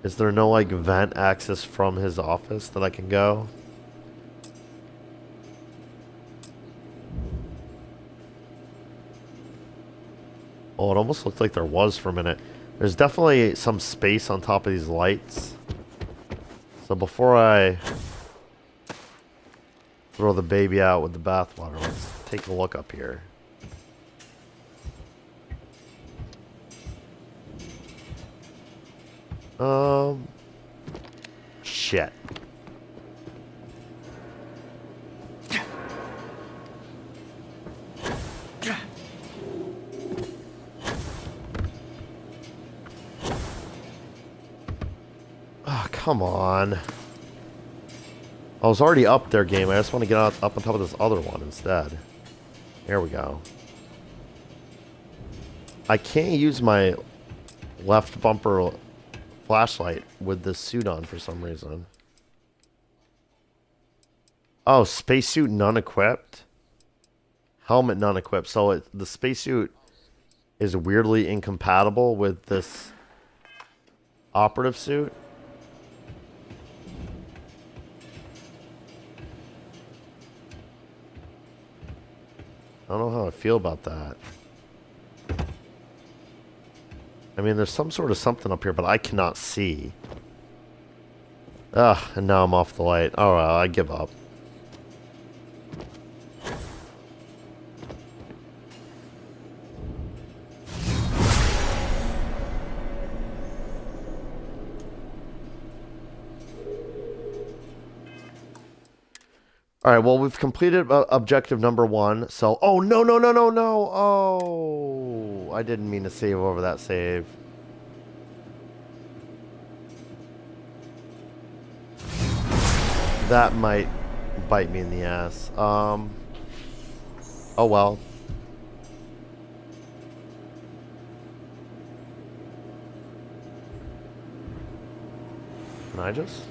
Is there no, like, vent access from his office that I can go? Oh, it almost looked like there was for a minute. There's definitely some space on top of these lights. So before I throw the baby out with the bathwater, let's take a look up here. Shit. Oh, come on. I was already up there, game. I just want to get up on top of this other one instead. There we go. I can't use my left bumper flashlight with this suit on for some reason. Oh, spacesuit none equipped. Helmet none equipped. So the spacesuit is weirdly incompatible with this operative suit. I don't know how I feel about that. I mean, there's some sort of something up here, but I cannot see. Ugh, and now I'm off the light. Oh, well, I give up. All right, well, we've completed objective number 1. So, oh, no. Oh, I didn't mean to save over that save. That might bite me in the ass. Oh, well. Can I just...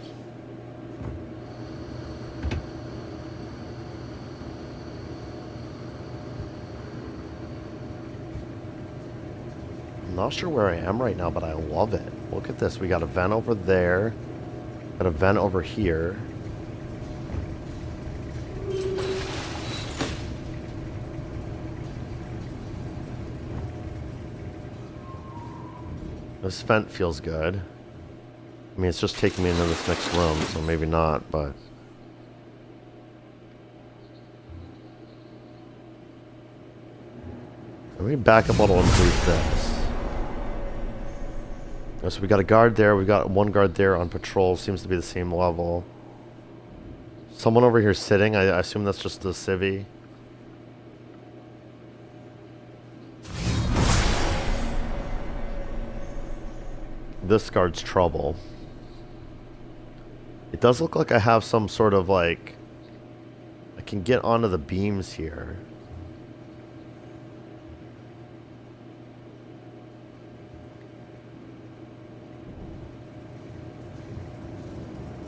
I'm not sure where I am right now, but I love it. Look at this. We got a vent over there. Got a vent over here. This vent feels good. I mean, it's just taking me into this next room, so maybe not, but... Let me back up a little and delete this. So we got a guard there, we got one guard there on patrol, seems to be the same level. Someone over here sitting, I assume that's just the civvy. This guard's trouble. It does look like I have some sort of like... I can get onto the beams here.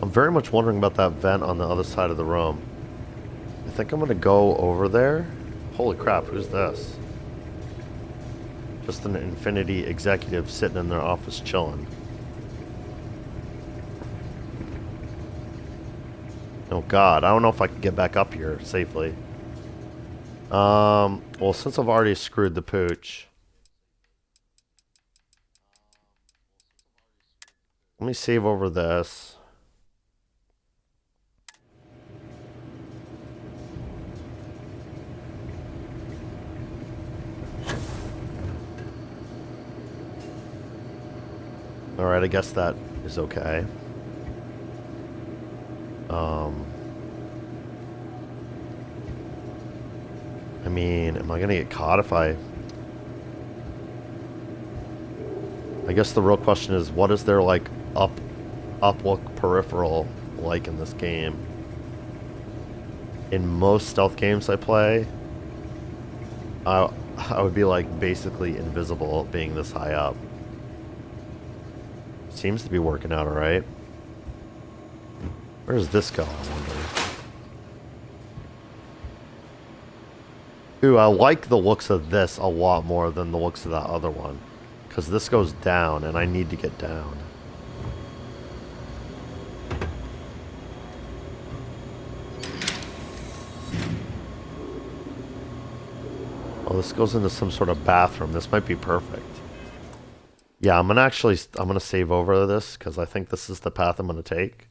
I'm very much wondering about that vent on the other side of the room. I think I'm gonna go over there. Holy crap, who's this? Just an Infinity executive sitting in their office chilling. Oh god, I don't know if I can get back up here safely. Well, since I've already screwed the pooch, let me save over this. Alright, I guess that is okay. I mean, am I gonna get caught if I guess the real question is, what is their, like, up-look peripheral like in this game? In most stealth games I play, I would be, like, basically invisible being this high up. Seems to be working out alright. Where does this go, I wonder? Ooh, I like the looks of this a lot more than the looks of that other one. Because this goes down, and I need to get down. Oh, this goes into some sort of bathroom. This might be perfect. Yeah, I'm gonna save over this, because I think this is the path I'm gonna take.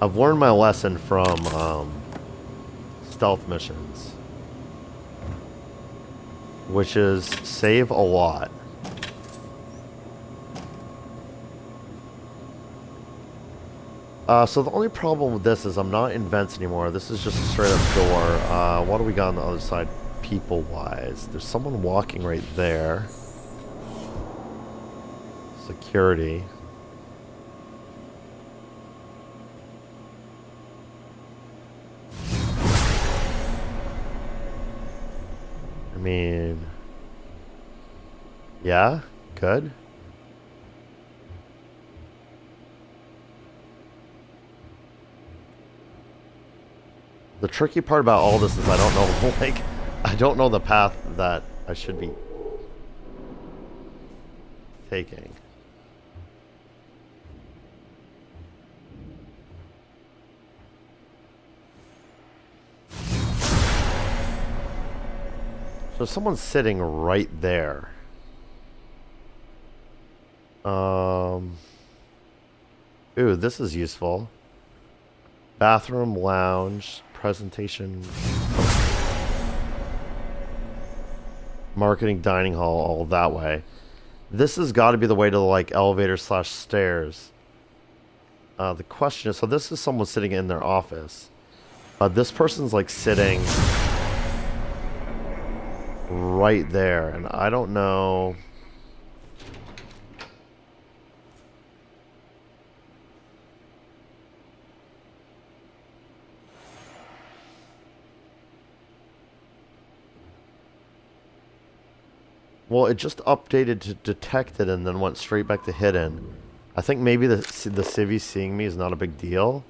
I've learned my lesson from stealth missions, which is save a lot. So the only problem with this is I'm not in vents anymore. This is just a straight up door. What do we got on the other side, people-wise? There's someone walking right there. Security. mean, yeah, good. The tricky part about all this is I don't know, like, I don't know the path that I should be taking. So someone's sitting right there. Ooh, this is useful. Bathroom, lounge, presentation, marketing, dining hall, all that way. This has got to be the way to like elevator slash stairs. The question is, so this is someone sitting in their office. This person's like sitting right there, and I don't know. Well, it just updated to detected and then went straight back to hidden. I think maybe the civvy seeing me is not a big deal.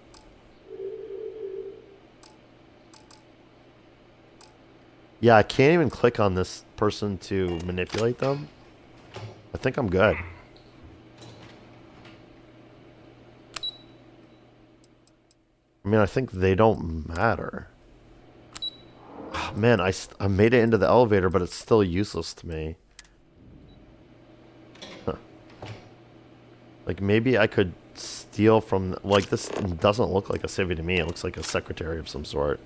Yeah, I can't even click on this person to manipulate them. I think I'm good. I mean, I think they don't matter. Oh, man, I made it into the elevator, but it's still useless to me. Huh. Like, maybe I could steal from... Like, this doesn't look like a civvy to me. It looks like a secretary of some sort.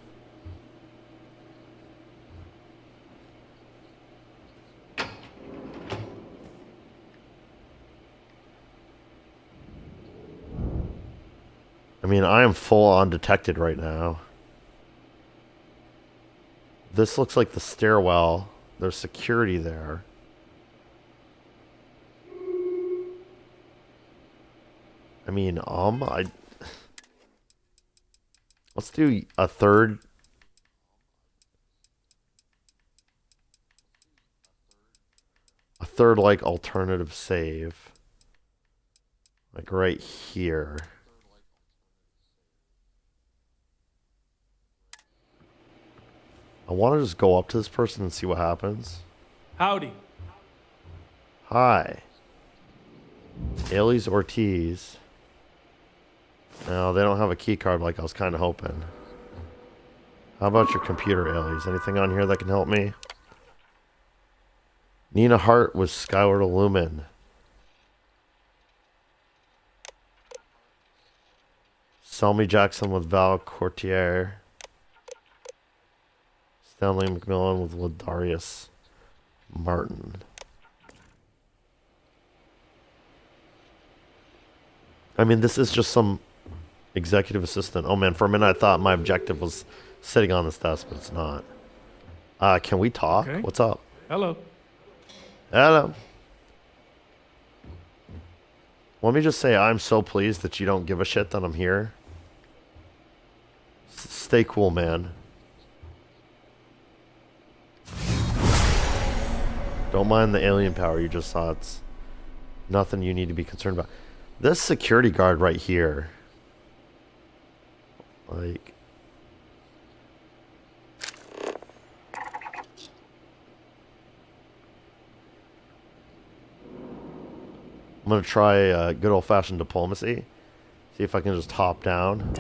I mean, I am full on detected right now. This looks like the stairwell. There's security there. I mean, let's do a third. A third, like, alternative save. Like, right here. I want to just go up to this person and see what happens. Howdy. Hi. Ailey's Ortiz. No, they don't have a key card like I was kind of hoping. How about your computer, Ailey's? Anything on here that can help me? Nina Hart with Skyward Illumin. Selmy Jackson with Val Courtier. Stanley McMillan with Ladarius Martin. I mean, this is just some executive assistant. Oh man, for a minute I thought my objective was sitting on this desk, but it's not. Can we talk? Okay. What's up? Hello. Hello. Let me just say I'm so pleased that you don't give a shit that I'm here. Stay cool, man. Don't mind the alien power you just saw. It's nothing you need to be concerned about. This security guard right here. Like... I'm going to try good old-fashioned diplomacy. See if I can just hop down.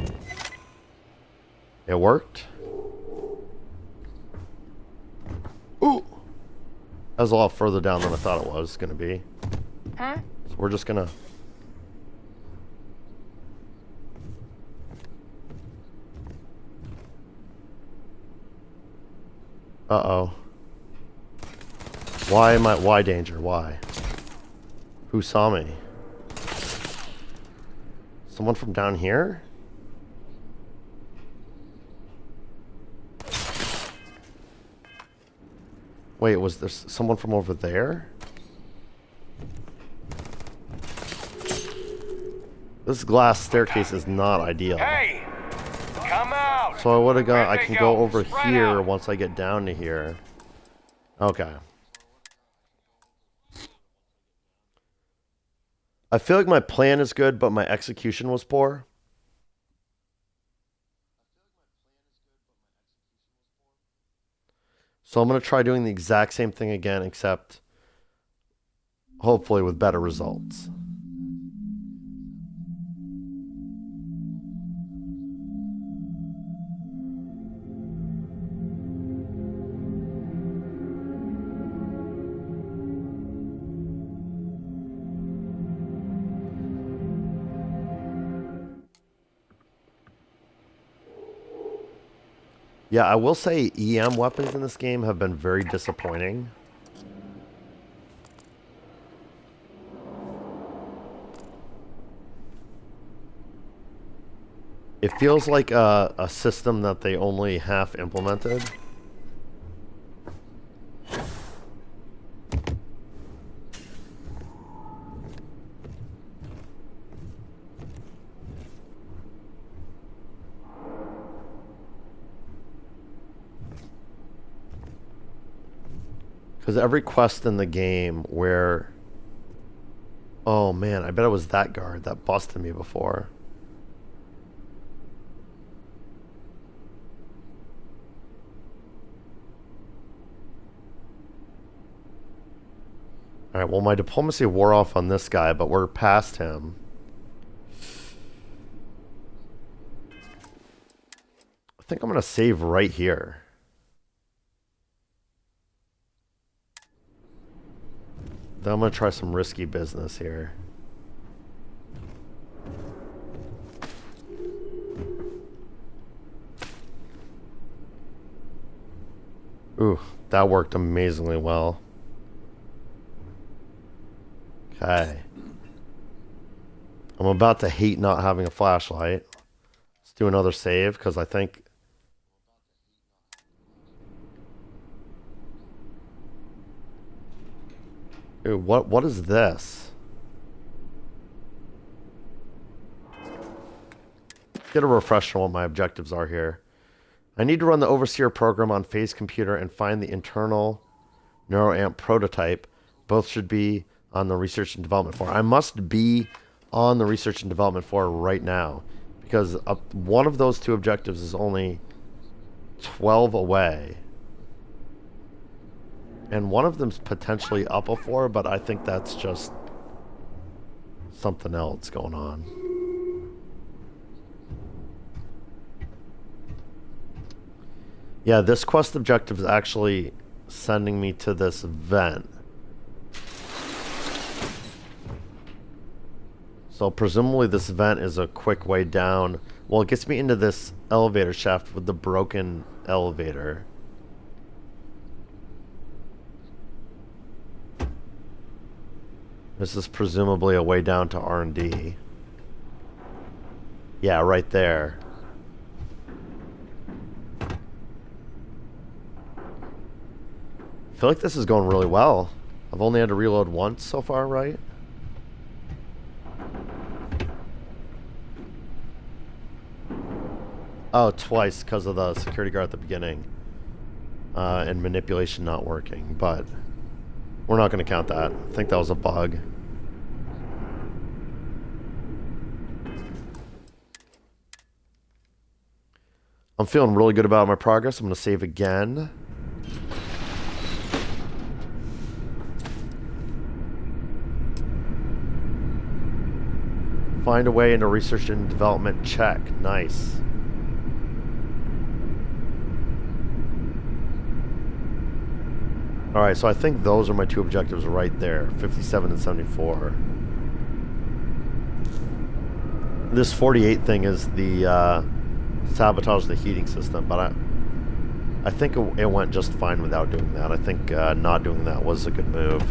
It worked. Ooh! That was a lot further down than I thought it was going to be. Huh? So we're just going to... Uh-oh. Why danger? Why? Who saw me? Someone from down here? Wait, was there someone from over there? This glass staircase is not ideal. Hey! Come out! So I would have gone. I can go over Spread here out. once I get down to here. Okay. I feel like my plan is good, but my execution was poor. So I'm going to try doing the exact same thing again, except hopefully with better results. Yeah, I will say EM weapons in this game have been very disappointing. It feels like a system that they only half implemented. Because every quest in the game where... Oh man, I bet it was that guard that busted me before. Alright, well my diplomacy wore off on this guy, but we're past him. I think I'm going to save right here. Then I'm going to try some risky business here. Ooh, that worked amazingly well. Okay. I'm about to hate not having a flashlight. Let's do another save, because I think... Ooh, what is this? Get a refresher on what my objectives are here. I need to run the Overseer program on Phase Computer and find the internal NeuroAmp prototype. Both should be on the Research and Development floor. I must be on the Research and Development floor right now, because one of those two objectives is only 12 away. And one of them's potentially up a floor, but I think that's just something else going on. Yeah, this quest objective is actually sending me to this vent. So presumably this vent is a quick way down. Well, it gets me into this elevator shaft with the broken elevator. This is presumably a way down to R&D. Yeah, right there. I feel like this is going really well. I've only had to reload once so far, right? Oh, twice because of the security guard at the beginning. And manipulation not working, but we're not going to count that. I think that was a bug. I'm feeling really good about my progress. I'm going to save again. Find a way into research and development. Check. Nice. Alright, so I think those are my two objectives right there. 57 and 74. This 48 thing is the sabotage the heating system, but I think it went just fine without doing that. I think not doing that was a good move.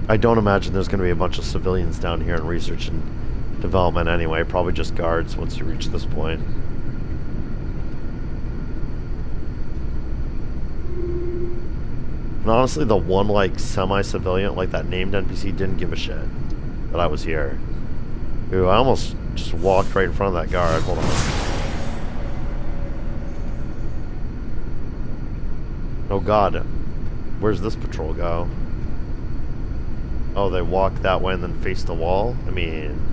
I don't imagine there's going to be a bunch of civilians down here in research and development anyway. Probably just guards once you reach this point. And honestly, the one, like, semi-civilian, like that named NPC, didn't give a shit that I was here. Ooh, I almost just walked right in front of that guard. Hold on. Oh god. Where's this patrol go? Oh, they walk that way and then face the wall? I mean...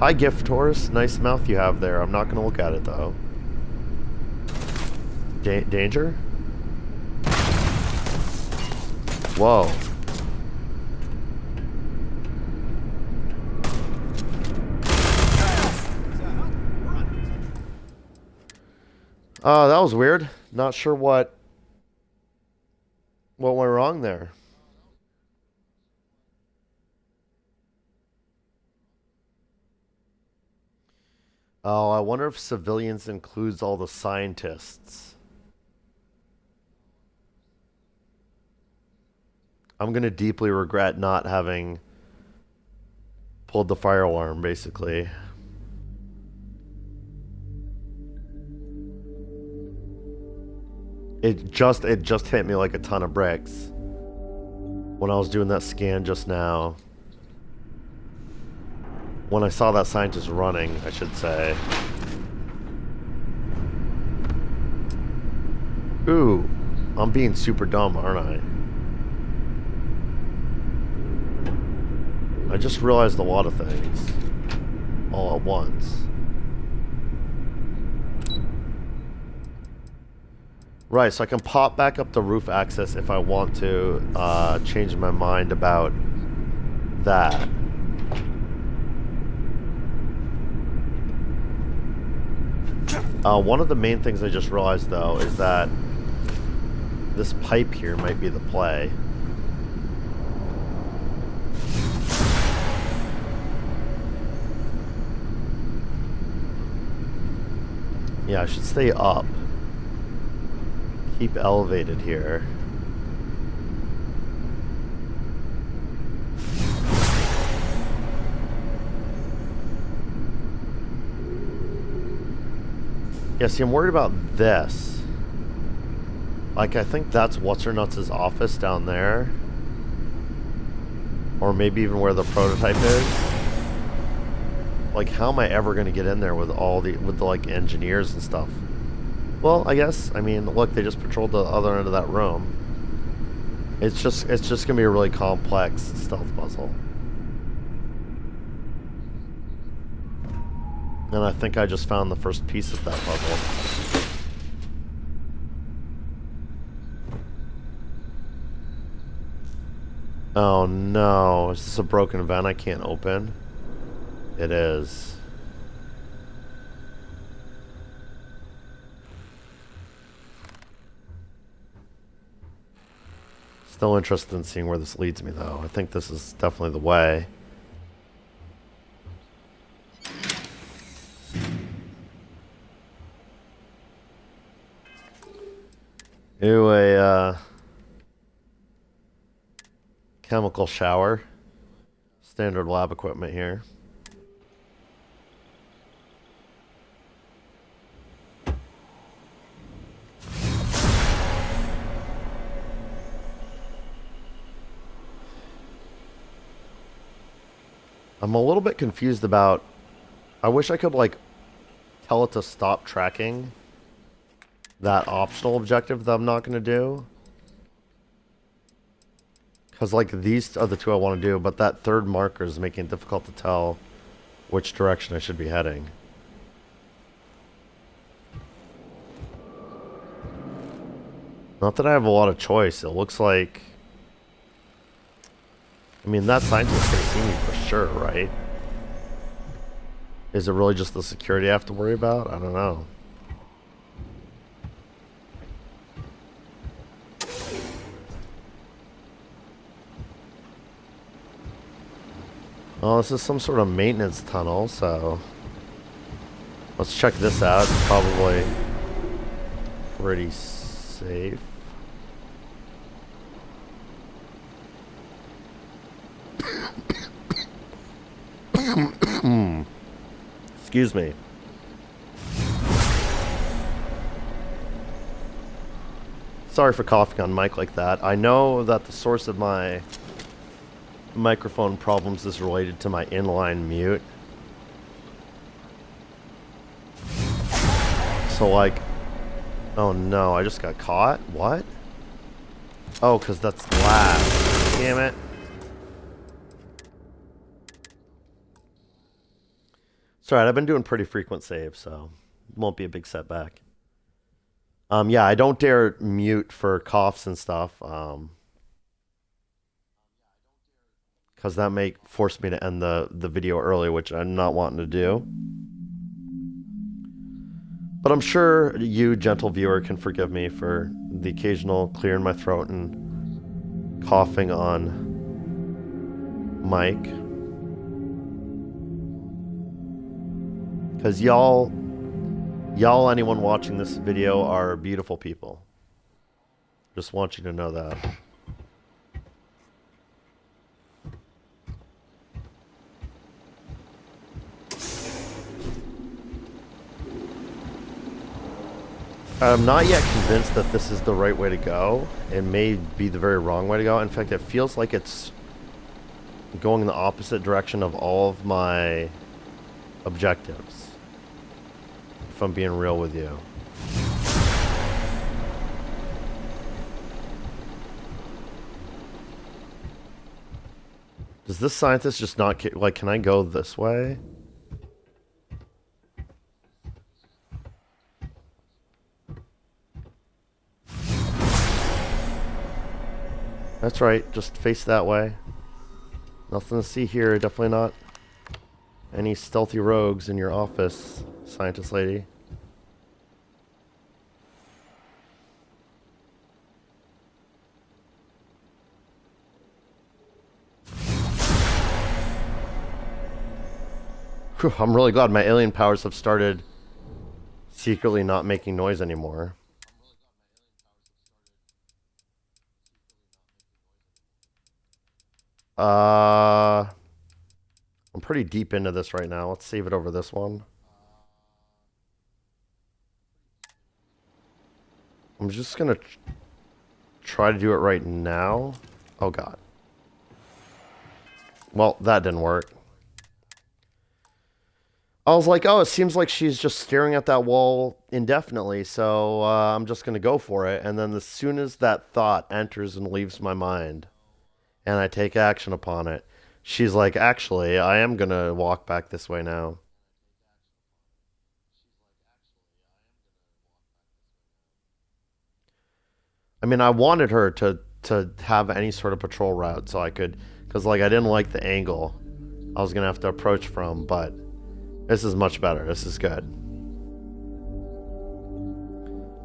Hi, Gift Horse. Nice mouth you have there. I'm not going to look at it, though. Danger? Whoa. That was weird. Not sure what went wrong there. Oh, I wonder if civilians includes all the scientists. I'm going to deeply regret not having pulled the fire alarm, basically. It just hit me like a ton of bricks when I was doing that scan just now. When I saw that scientist running, I should say. Ooh, I'm being super dumb, aren't I? I just realized a lot of things all at once. Right, so I can pop back up the roof access if I want to change my mind about that. One of the main things I just realized, though, is that this pipe here might be the play. Yeah, I should stay up. Keep elevated here. Yeah, see, I'm worried about this. Like, I think that's What's-Her-Nuts' office down there. Or maybe even where the prototype is. Like, how am I ever going to get in there with all the, like, engineers and stuff? Well, I guess, I mean, look, they just patrolled the other end of that room. It's just going to be a really complex stealth puzzle. And I think I just found the first piece of that puzzle. Oh no, is this a broken vent I can't open? It is. Still interested in seeing where this leads me, though. I think this is definitely the way. Ooh, a chemical shower. Standard lab equipment here. I'm a little bit confused about... I wish I could, like, tell it to stop tracking that optional objective that I'm not going to do. Because, like, these are the two I want to do, but that third marker is making it difficult to tell which direction I should be heading. Not that I have a lot of choice. It looks like... I mean, that scientist can see me for sure, right? Is it really just the security I have to worry about? I don't know. Oh, this is some sort of maintenance tunnel, so... Let's check this out. It's probably pretty safe. Excuse me. Sorry for coughing on mic like that. I know that the source of my microphone problems is related to my inline mute. So, like, Oh no, I just got caught? What? Oh, because that's glass. Damn it. It's alright, I've been doing pretty frequent saves, so it won't be a big setback. Yeah, I don't dare mute for coughs and stuff. Because that may force me to end the video early, which I'm not wanting to do. But I'm sure you, gentle viewer, can forgive me for the occasional clear in my throat and coughing on mic. Because y'all, anyone watching this video are beautiful people. Just want you to know that. I'm not yet convinced that this is the right way to go. It may be the very wrong way to go. In fact, it feels like it's going in the opposite direction of all of my objectives. If I'm being real with you. Does this scientist just not... Like, can I go this way? That's right, just face that way. Nothing to see here, definitely not any stealthy rogues in your office, scientist lady. Whew, I'm really glad my alien powers have started secretly not making noise anymore. I'm pretty deep into this right now. Let's save it over this one. I'm just gonna try to do it right now. Oh god. Well, that didn't work. I was like, oh, it seems like she's just staring at that wall indefinitely, so I'm just gonna go for it. And then as soon as that thought enters and leaves my mind, and I take action upon it, she's like, actually, I am going to walk back this way now. I mean, I wanted her to have any sort of patrol route so I could, because like I didn't like the angle I was going to have to approach from, but this is much better. This is good.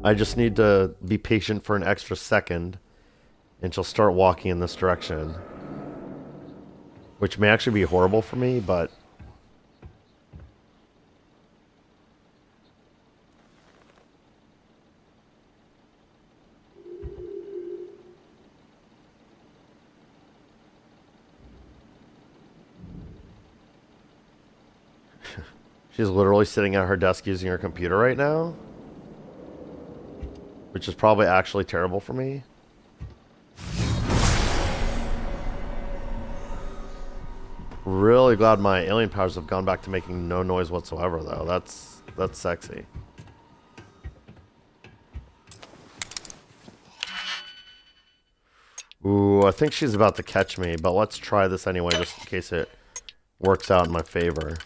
I just need to be patient for an extra second and she'll start walking in this direction. Which may actually be horrible for me, but... She's literally sitting at her desk using her computer right now. Which is probably actually terrible for me. Really glad my alien powers have gone back to making no noise whatsoever, though. That's sexy. Ooh, I think she's about to catch me, but let's try this anyway, just in case it works out in my favor.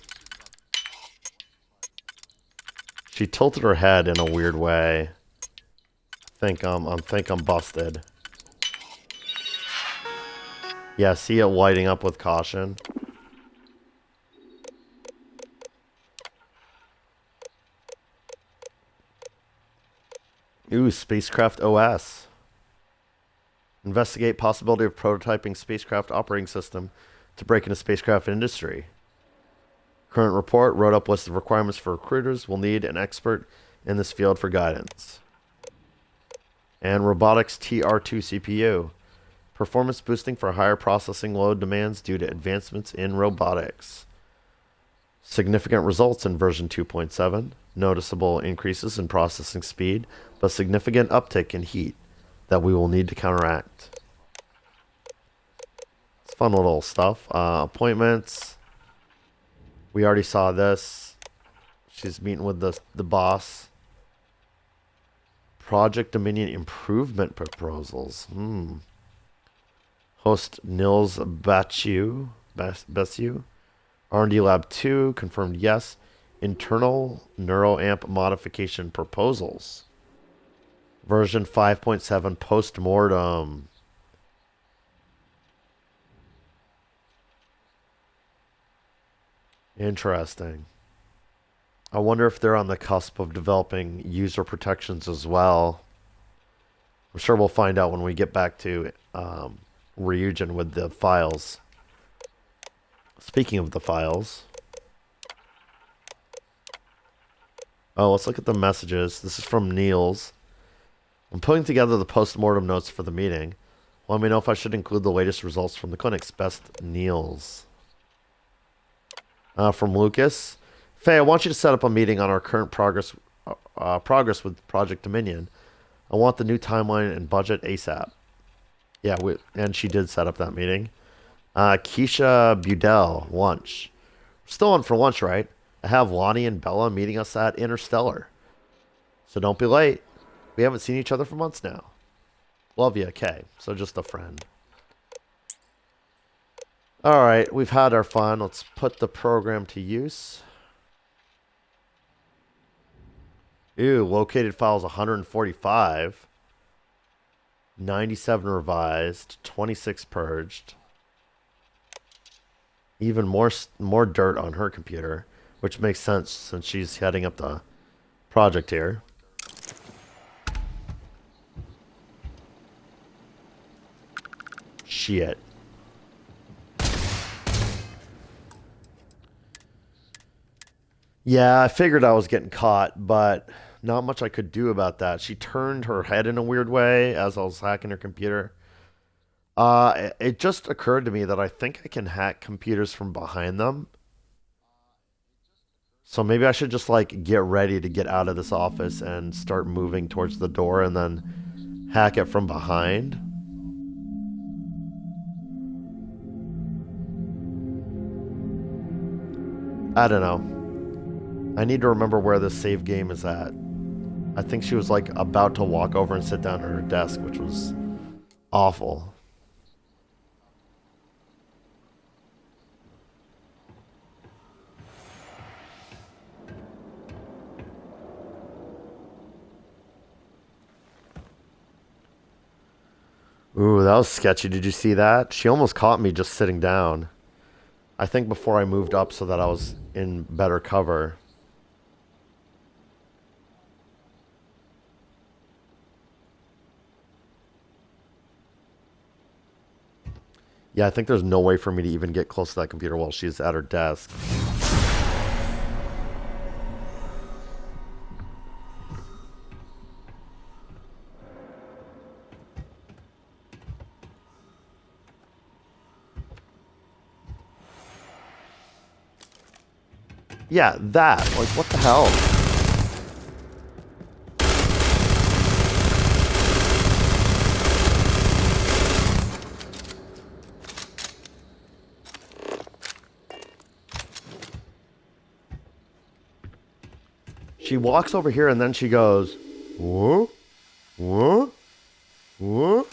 She tilted her head in a weird way. I think I'm busted. Yeah, see it lighting up with caution. Ooh, spacecraft OS. Investigate possibility of prototyping spacecraft operating system to break into spacecraft industry. Current report, wrote up list of requirements for recruiters. Will need an expert in this field for guidance. And robotics TR2 CPU. Performance boosting for higher processing load demands due to advancements in robotics. Significant results in version 2.7. Noticeable increases in processing speed, but significant uptick in heat that we will need to counteract. It's fun little stuff. Appointments. We already saw this. She's meeting with the boss. Project Dominion improvement proposals. Host Nils Besu. R&D Lab 2, confirmed yes. Internal neuroamp modification proposals. Version 5.7 post-mortem. Interesting. I wonder if they're on the cusp of developing user protections as well. I'm sure we'll find out when we get back to Ryujin with the files. Speaking of the files. Oh, let's look at the messages. This is from Niels. I'm putting together the post-mortem notes for the meeting. Let me know if I should include the latest results from the clinics. Best, Niels. From Lucas. Faye, I want you to set up a meeting on our current progress with Project Dominion. I want the new timeline and budget ASAP. Yeah, and she did set up that meeting. Keisha Budell, lunch. We're still on for lunch, right? I have Lonnie and Bella meeting us at Interstellar. So don't be late. We haven't seen each other for months now. Love you, Kay. So just a friend. Alright, we've had our fun. Let's put the program to use. Ew, located files 145. 97 revised. 26 purged. Even more dirt on her computer, which makes sense since she's heading up the project here. Shit. Yeah, I figured I was getting caught, but not much I could do about that. She turned her head in a weird way as I was hacking her computer. It just occurred to me that I think I can hack computers from behind them. So maybe I should just like get ready to get out of this office and start moving towards the door and then hack it from behind. I don't know. I need to remember where this save game is at. I think she was like about to walk over and sit down at her desk, which was awful. Ooh, that was sketchy. Did you see that? She almost caught me just sitting down. I think before I moved up so that I was in better cover. Yeah, I think there's no way for me to even get close to that computer while she's at her desk. Yeah, that. Like, what the hell? She walks over here and then she goes, what? What? What?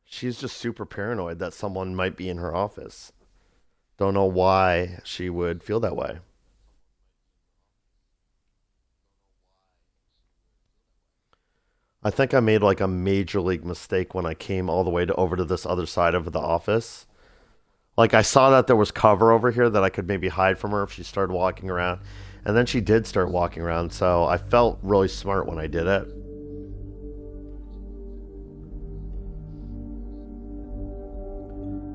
She's just super paranoid that someone might be in her office. Don't know why she would feel that way. I think I made like a major league mistake when I came all the way over to this other side of the office. Like I saw that there was cover over here that I could maybe hide from her if she started walking around. And then she did start walking around, so I felt really smart when I did it.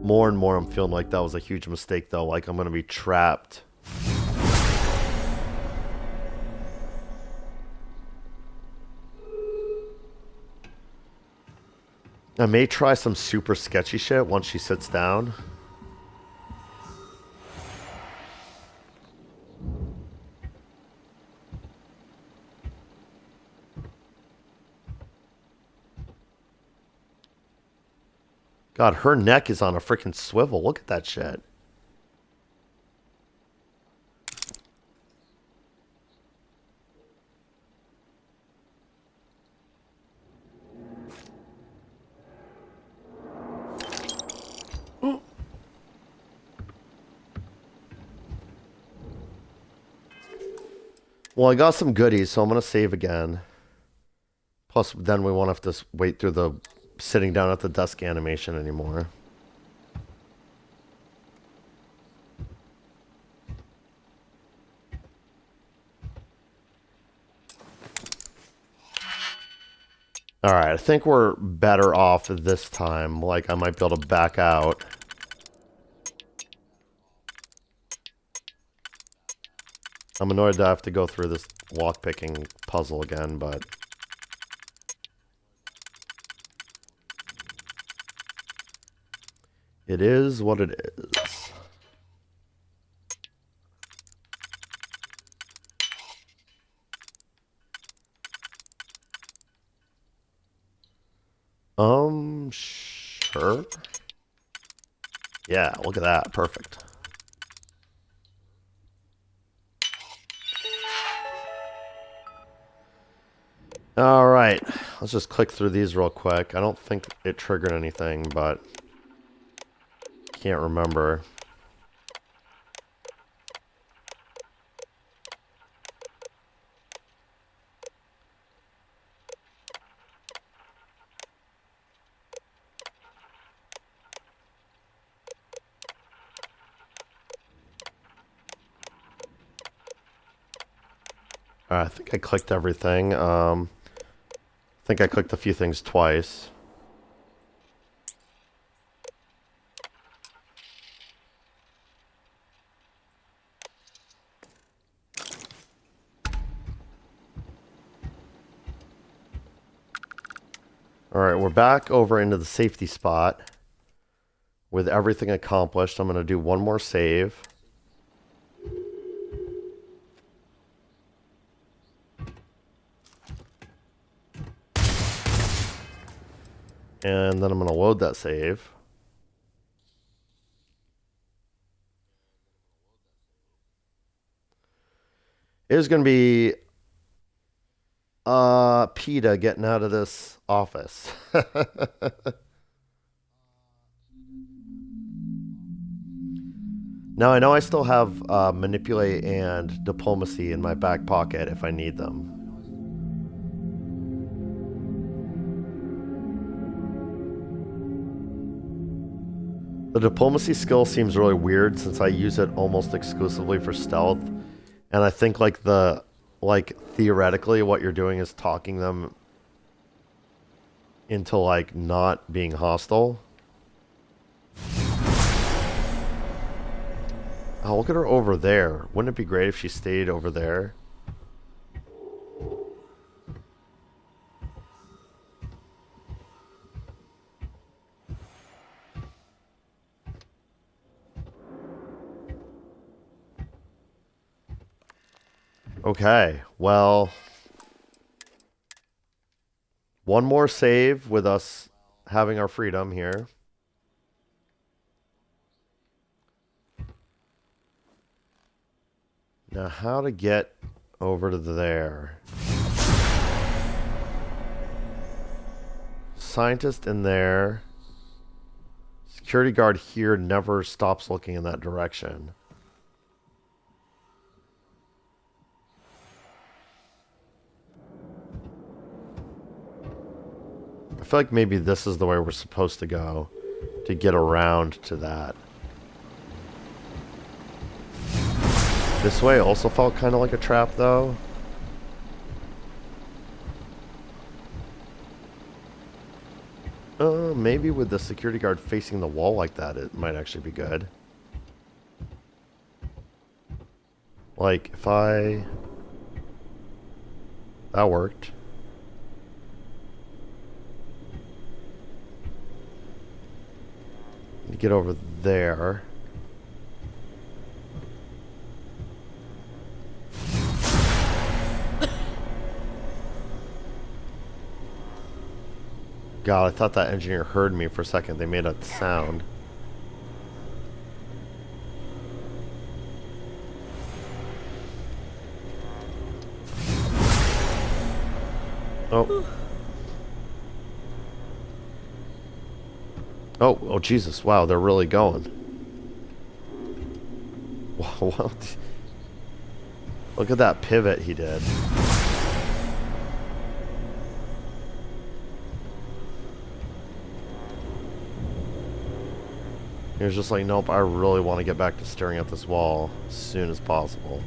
More and more I'm feeling like that was a huge mistake though, like I'm gonna be trapped. I may try some super sketchy shit once she sits down. God, her neck is on a freaking swivel. Look at that shit. Well, I got some goodies, so I'm going to save again. Plus, then we won't have to wait through the sitting down at the desk animation anymore. Alright, I think we're better off this time. Like, I might be able to back out. I'm annoyed that I have to go through this lockpicking puzzle again, but... it is what it is. Sure. Yeah, look at that. Perfect. All right. Let's just click through these real quick. I don't think it triggered anything, but can't remember. I think I clicked everything. I think I clicked a few things twice. Alright, we're back over into the safety spot with everything accomplished. I'm going to do one more save. And then I'm going to load that save. It is going to be PETA getting out of this office. Now I know I still have manipulate and diplomacy in my back pocket if I need them. The diplomacy skill seems really weird since I use it almost exclusively for stealth. And I think theoretically what you're doing is talking them into not being hostile. Oh, look at her over there. Wouldn't it be great if she stayed over there? Okay, well, one more save with us having our freedom here. Now, how to get over to there? Scientist in there. Security guard here never stops looking in that direction. I feel like maybe this is the way we're supposed to go to get around to that. This way also felt kind of like a trap, though. Maybe with the security guard facing the wall like that, it might actually be good. Like, if I... That worked. Get over there. God, I thought that engineer heard me for a second. They made a sound. Oh. Oh, Jesus. Wow, they're really going. What? Look at that pivot he did. He was just like, nope, I really want to get back to staring at this wall as soon as possible.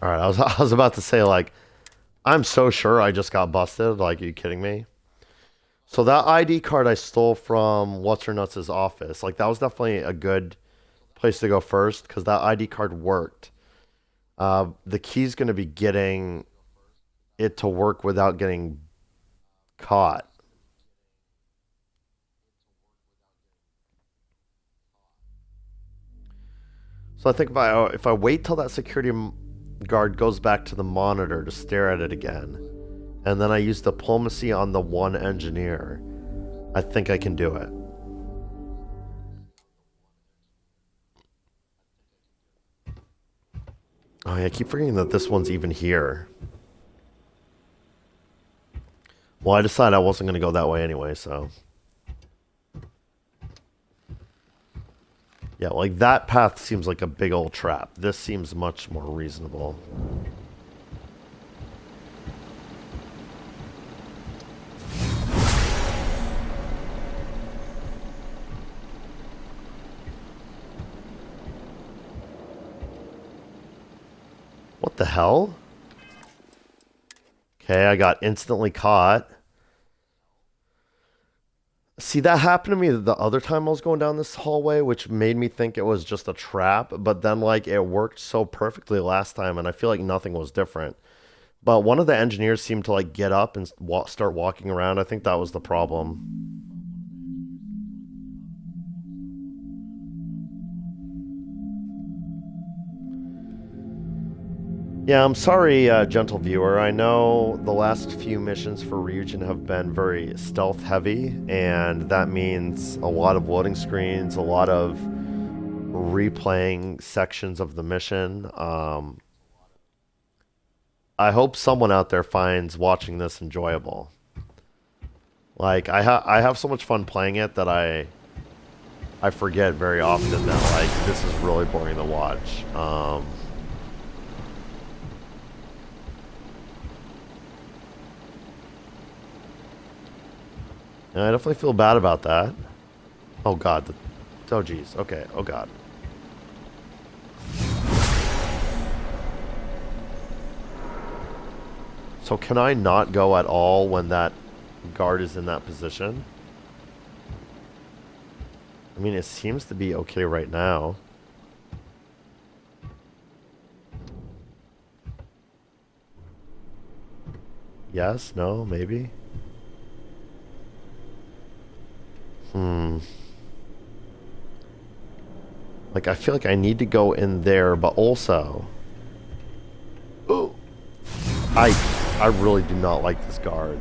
Alright, I was about to say, like, I'm so sure I just got busted. Like, are you kidding me? So that ID card I stole from What's-Her-Nuts' office, like, that was definitely a good place to go first, because that ID card worked. The key's going to be getting it to work without getting caught. So I think if I wait till that security guard goes back to the monitor to stare at it again, and then I use diplomacy on the one engineer, I think I can do it. Oh yeah, I keep forgetting that this one's even here. Well, I decided I wasn't going to go that way anyway, so... Yeah, like that path seems like a big old trap. This seems much more reasonable. What the hell? Okay, I got instantly caught. See, that happened to me the other time I was going down this hallway, which made me think it was just a trap, but then, like, it worked so perfectly last time, and I feel like nothing was different. But one of the engineers seemed to, like, get up and start walking around. I think that was the problem. Yeah, I'm sorry, gentle viewer. I know the last few missions for Ryujin have been very stealth heavy, and that means a lot of loading screens, a lot of replaying sections of the mission. I hope someone out there finds watching this enjoyable. Like, I have so much fun playing it that I forget very often that, like, this is really boring to watch. And I definitely feel bad about that. Oh god. Oh geez. Okay. Oh god. So can I not go at all when that guard is in that position? I mean, it seems to be okay right now. Yes? No? Maybe? Like, I feel like I need to go in there, but also... Ooh! I really do not like this guard.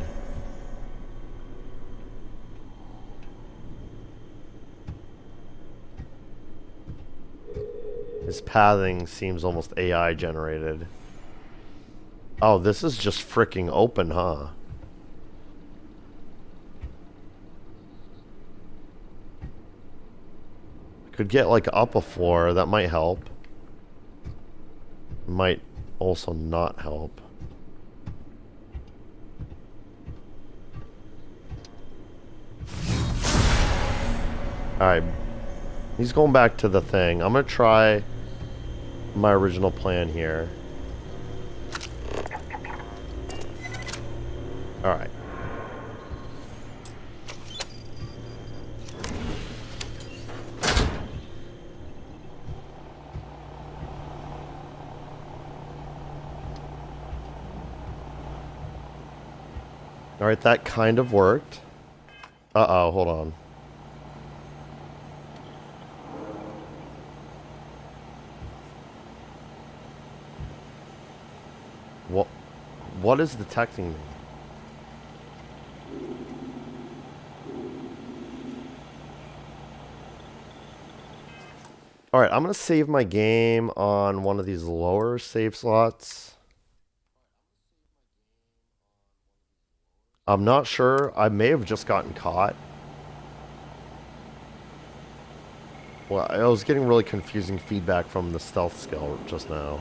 His pathing seems almost AI generated. Oh, this is just freaking open, huh? Could get like up a floor, that might help. Might also not help. Alright. He's going back to the thing. I'm gonna try my original plan here. Alright. Alright, that kind of worked. Uh-oh, hold on. What is detecting me? Alright, I'm gonna save my game on one of these lower save slots. I'm not sure. I may have just gotten caught. Well, I was getting really confusing feedback from the stealth skill just now.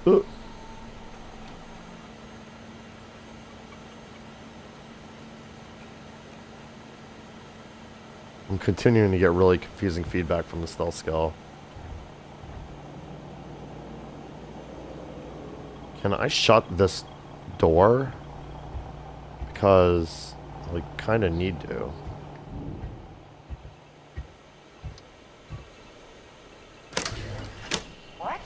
I'm continuing to get really confusing feedback from the stealth skill. Can I shut this door? Because I kind of need to. What?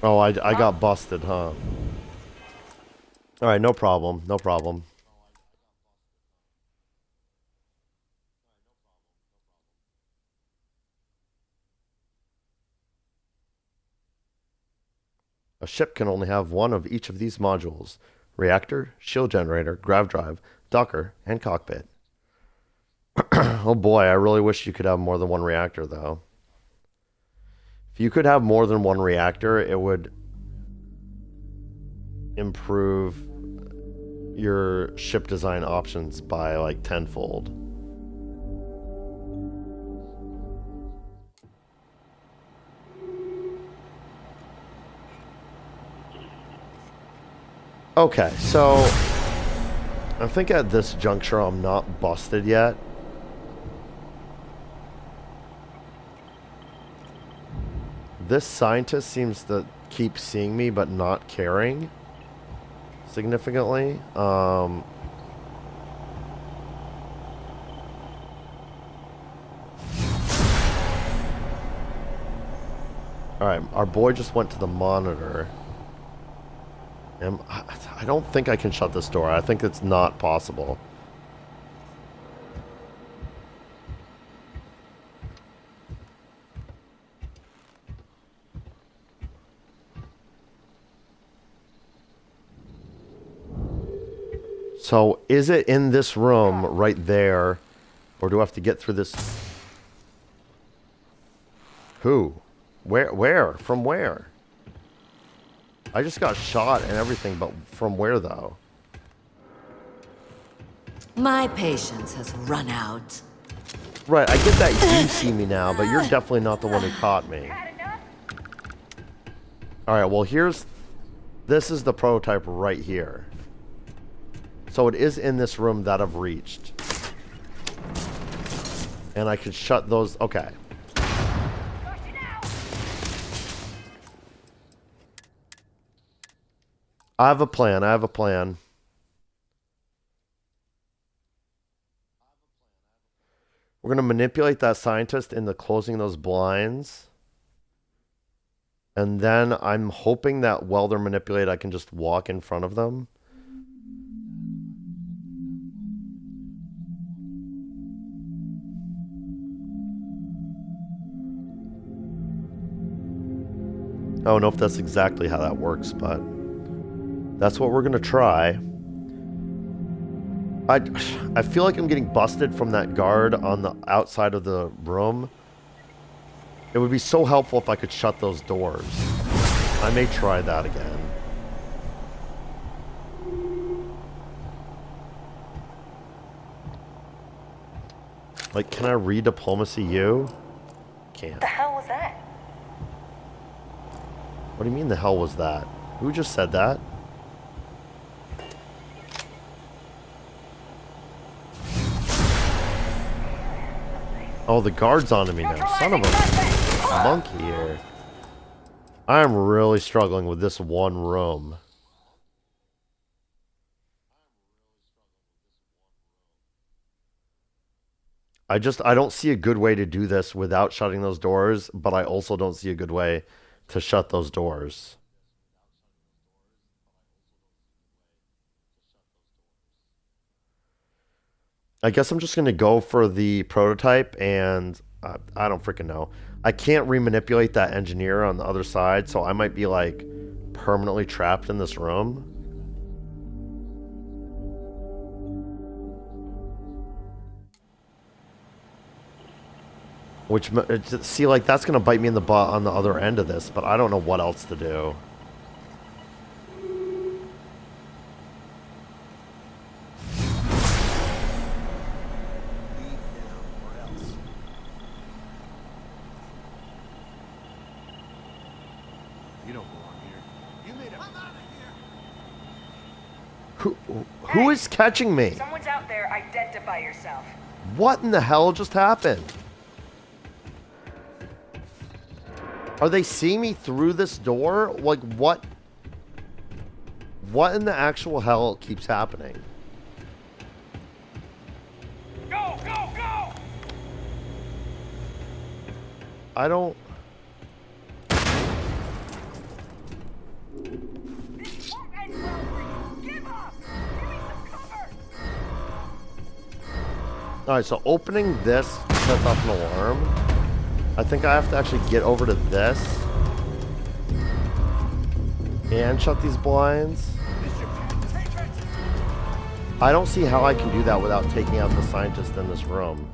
Oh, I got busted, huh? Alright, no problem. No problem. A ship can only have one of each of these modules. Reactor, shield generator, grav drive, docker, and cockpit. Oh boy, I really wish you could have more than one reactor, though. If you could have more than one reactor, it would improve your ship design options by like tenfold. Okay, so I think at this juncture I'm not busted yet. This scientist seems to keep seeing me but not caring significantly. Alright, our boy just went to the monitor. And I don't think I can shut this door. I think it's not possible. So, is it in this room right there? Or do I have to get through this? Who? Where? From where? I just got shot and everything, but from where though? My patience has run out. Right, I get that you see me now, but you're definitely not the one who caught me. Alright, well this is the prototype right here. So it is in this room that I've reached. And I could shut those, okay. I have a plan. We're going to manipulate that scientist into closing those blinds. And then I'm hoping that while they're manipulated, I can just walk in front of them. I don't know if that's exactly how that works, but that's what we're going to try. I feel like I'm getting busted from that guard on the outside of the room. It would be so helpful if I could shut those doors. I may try that again. Like, can I re-diplomacy you? Can't. The hell was that? What do you mean the hell was that? Who just said that? Oh, the guard's onto me now. Son of a monkey here. I am really struggling with this one room. I don't see a good way to do this without shutting those doors, but I also don't see a good way to shut those doors. I guess I'm just going to go for the prototype, and I don't freaking know. I can't remanipulate that engineer on the other side, so I might be like permanently trapped in this room. Which, see, like, that's going to bite me in the butt on the other end of this, but I don't know what else to do. You don't belong here. You made a... Who is catching me? Someone's out there. Identify yourself. What in the hell just happened? Are they seeing me through this door? Like, what? What in the actual hell keeps happening? Go, go, go! I don't... This won't end well for you. Give up! Give me some cover! Alright, so opening this sets off an alarm. I think I have to actually get over to this and shut these blinds. I don't see how I can do that without taking out the scientist in this room.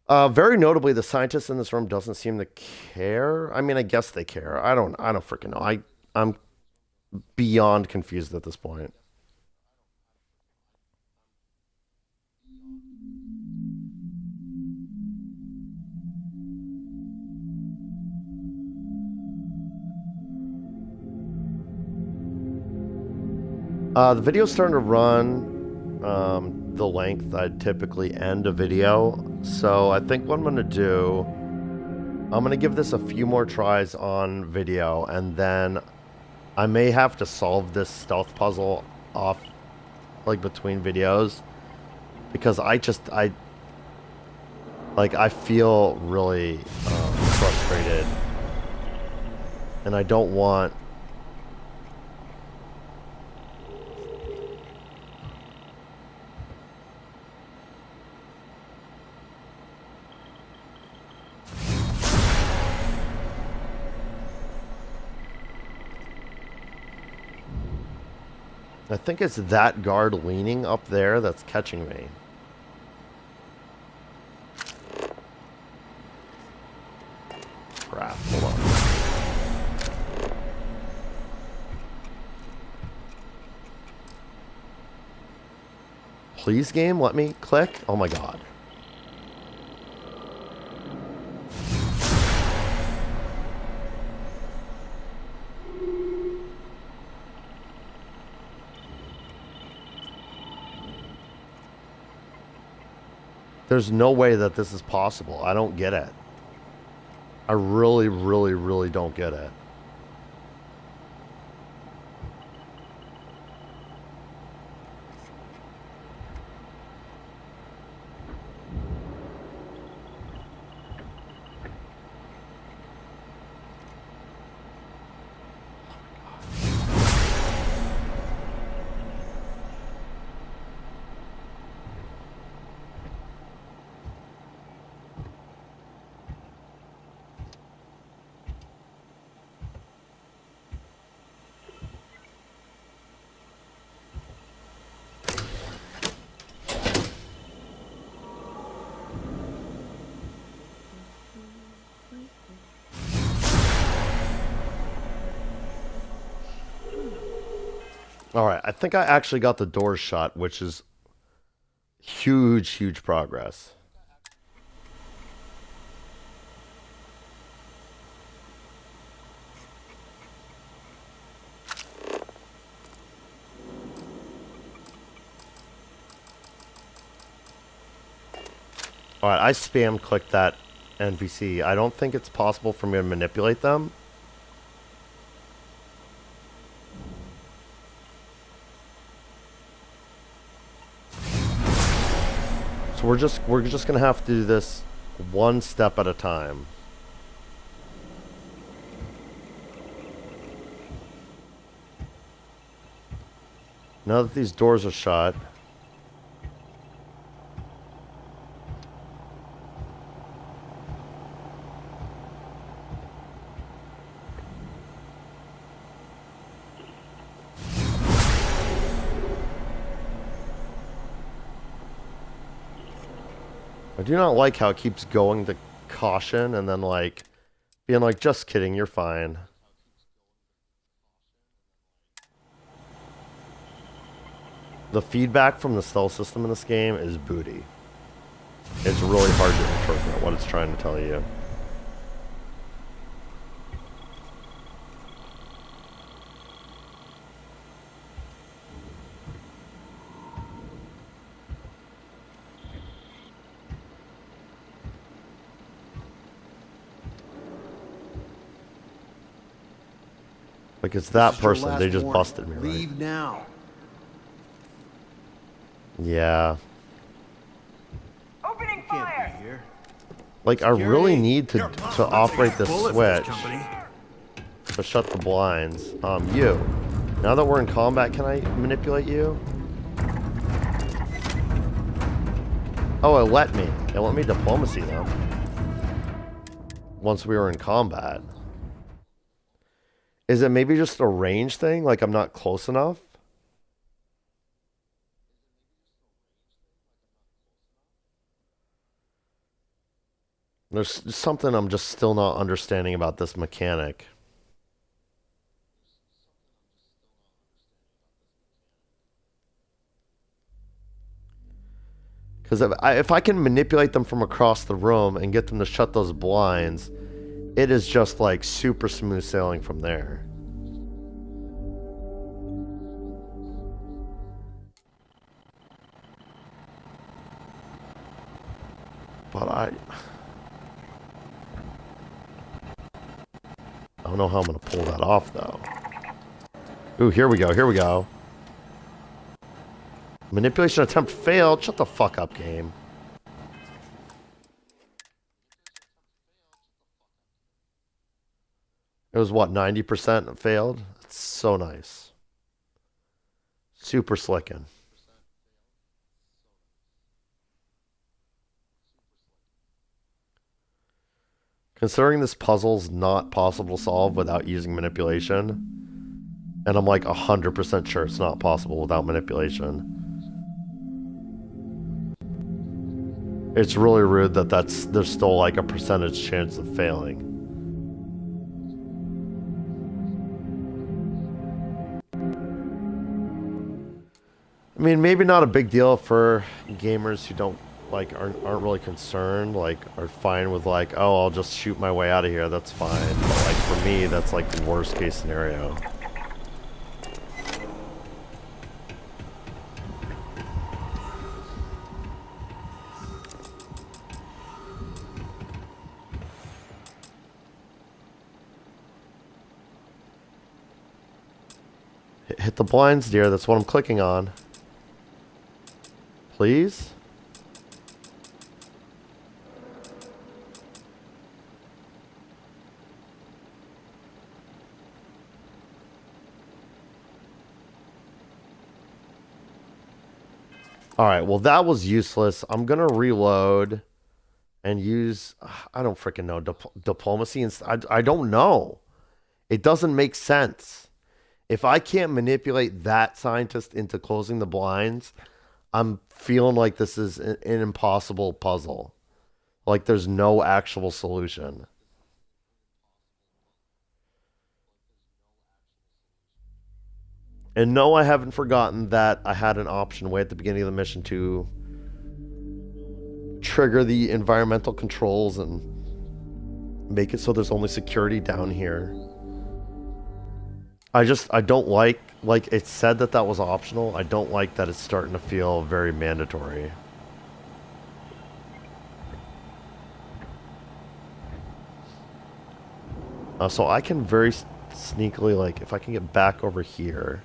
Very notably, the scientist in this room doesn't seem to care. I mean, I guess they care. I don't freaking know. I'm beyond confused at this point. The video's starting to run the length I'd typically end a video. So I think what I'm going to do, I'm going to give this a few more tries on video, and then I may have to solve this stealth puzzle off, like, between videos, because I feel really frustrated, and I don't want... I think it's that guard leaning up there that's catching me. Crap, hold on. Please, game, let me click. Oh my god. There's no way that this is possible. I don't get it. I really, really, really don't get it. Alright, I think I actually got the doors shut, which is huge, huge progress. Alright, I spam clicked that NPC. I don't think it's possible for me to manipulate them. So we're just gonna have to do this one step at a time. Now that these doors are shut, I do not like how it keeps going to caution and then like being like, just kidding, you're fine. The feedback from the stealth system in this game is booty. It's really hard to interpret what it's trying to tell you. Like it's that person, they just busted me, right? Leave now. Yeah. Opening fire. Here. Like I really need to operate the bullet for this switch company. to shut the blinds. You. Now that we're in combat, can I manipulate you? Oh, it let me. It let me diplomacy them. Once we were in combat. Is it maybe just a range thing? Like I'm not close enough? There's something I'm just still not understanding about this mechanic. Because if I can manipulate them from across the room and get them to shut those blinds, it is just like super smooth sailing from there. But I don't know how I'm going to pull that off, though. Ooh, here we go, here we go. Manipulation attempt failed. Shut the fuck up, game. It was what, 90% failed? It's so nice. Super slickin'. Considering this puzzle's not possible to solve without using manipulation, and I'm like 100% sure it's not possible without manipulation, it's really rude that there's still like a percentage chance of failing. I mean, maybe not a big deal for gamers who don't like aren't really concerned, like are fine with like, oh, I'll just shoot my way out of here, that's fine. But like for me, that's like the worst case scenario. Hit the blinds, dear. That's what I'm clicking on. Please? Alright, well that was useless. I'm gonna reload and use... I don't freaking know. Diplomacy and... I don't know. It doesn't make sense. If I can't manipulate that scientist into closing the blinds, I'm feeling like this is an impossible puzzle. Like there's no actual solution. And no, I haven't forgotten that I had an option way at the beginning of the mission to trigger the environmental controls and make it so there's only security down here. I don't like it said that was optional. I don't like that it's starting to feel very mandatory. So I can very sneakily, like, if I can get back over here.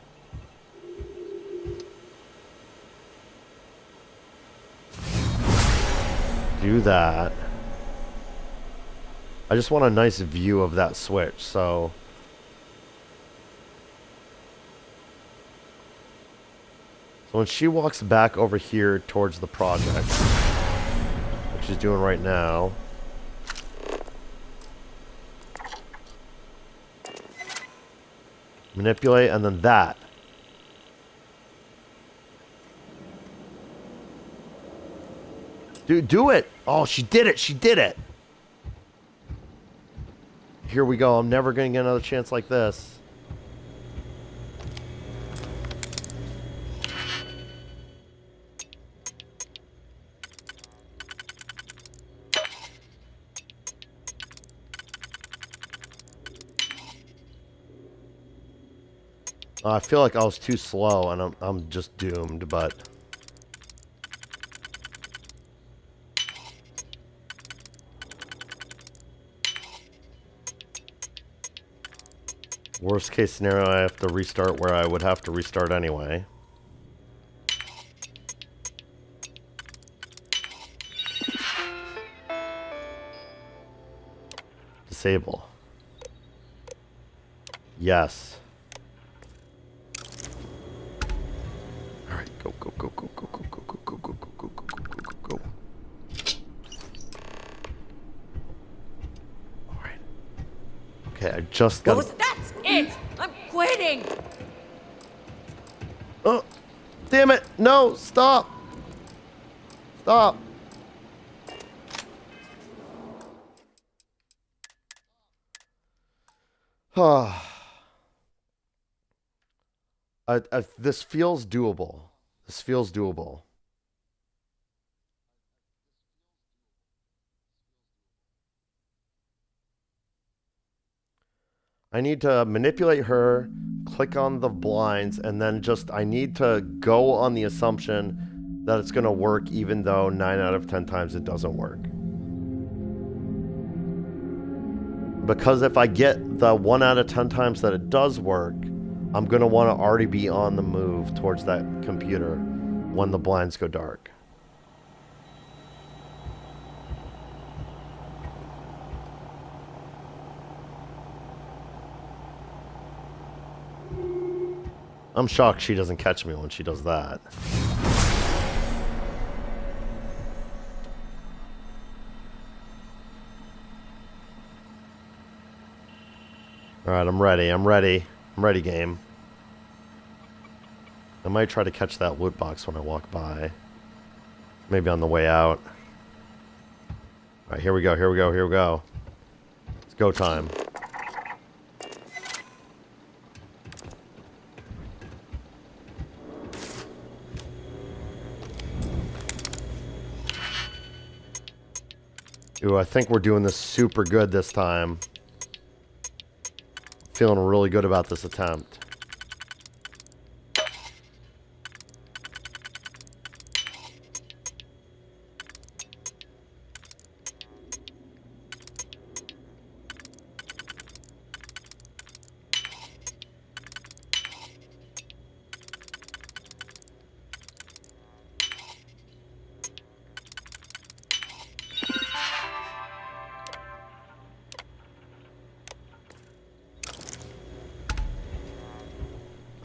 Do that. I just want a nice view of that switch, so... So when she walks back over here towards the project, which she's doing right now, manipulate, and then that. Dude, do it. Oh, she did it. She did it. Here we go. I'm never going to get another chance like this. I feel like I was too slow, and I'm just doomed, but... Worst case scenario, I have to restart where I would have to restart anyway. Disable. Yes. Alright, go, go, go, go, go, go, go, go, go, go, go, go, go, go, go, go. Alright. Okay, I just got. That's it! I'm quitting! Oh, damn it! No, stop! Stop! This feels doable. This feels doable. I need to manipulate her, click on the blinds, and then I need to go on the assumption that it's going to work even though 9 out of 10 times it doesn't work. Because if I get the 1 out of 10 times that it does work, I'm going to want to already be on the move towards that computer when the blinds go dark. I'm shocked she doesn't catch me when she does that. Alright, I'm ready. I'm ready. I'm ready, game. I might try to catch that loot box when I walk by. Maybe on the way out. Alright, here we go, here we go, here we go. It's go time. Ooh, I think we're doing this super good this time. Feeling really good about this attempt.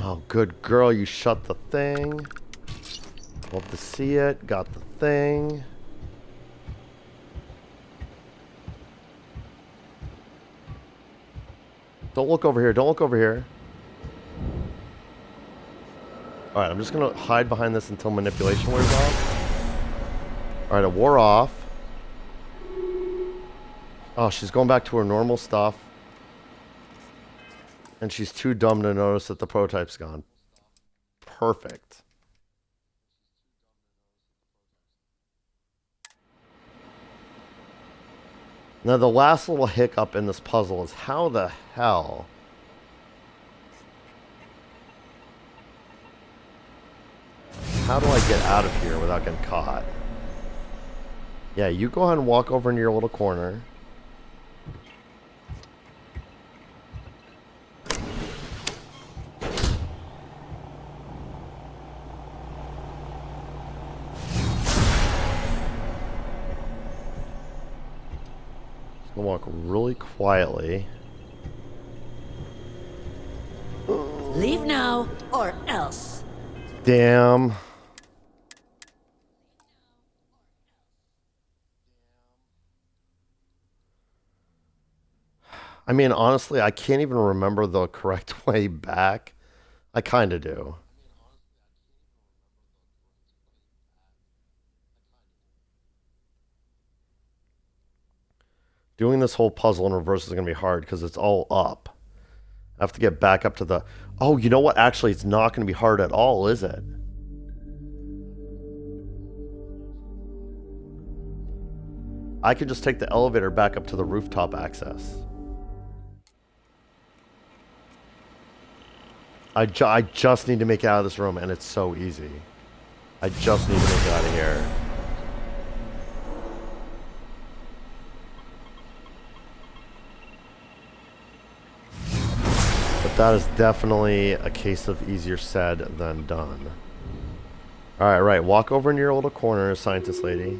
Oh, good girl, you shut the thing. Love to see it. Got the thing. Don't look over here. Don't look over here. Alright, I'm just going to hide behind this until manipulation wears off. Alright, it wore off. Oh, she's going back to her normal stuff. And she's too dumb to notice that the prototype's gone. Perfect. Now, the last little hiccup in this puzzle is how the hell... How do I get out of here without getting caught? Yeah, you go ahead and walk over into your little corner. Just gonna walk really quietly. Leave now, or else. Damn. I mean, honestly, I can't even remember the correct way back. I kind of do. Doing this whole puzzle in reverse is going to be hard because it's all up. I have to get back up to the... Oh, you know what? Actually, it's not going to be hard at all, is it? I can just take the elevator back up to the rooftop access. I just need to make it out of this room, and it's so easy. I just need to make it out of here. But that is definitely a case of easier said than done. Alright, right. Walk over in your little corner, scientist lady.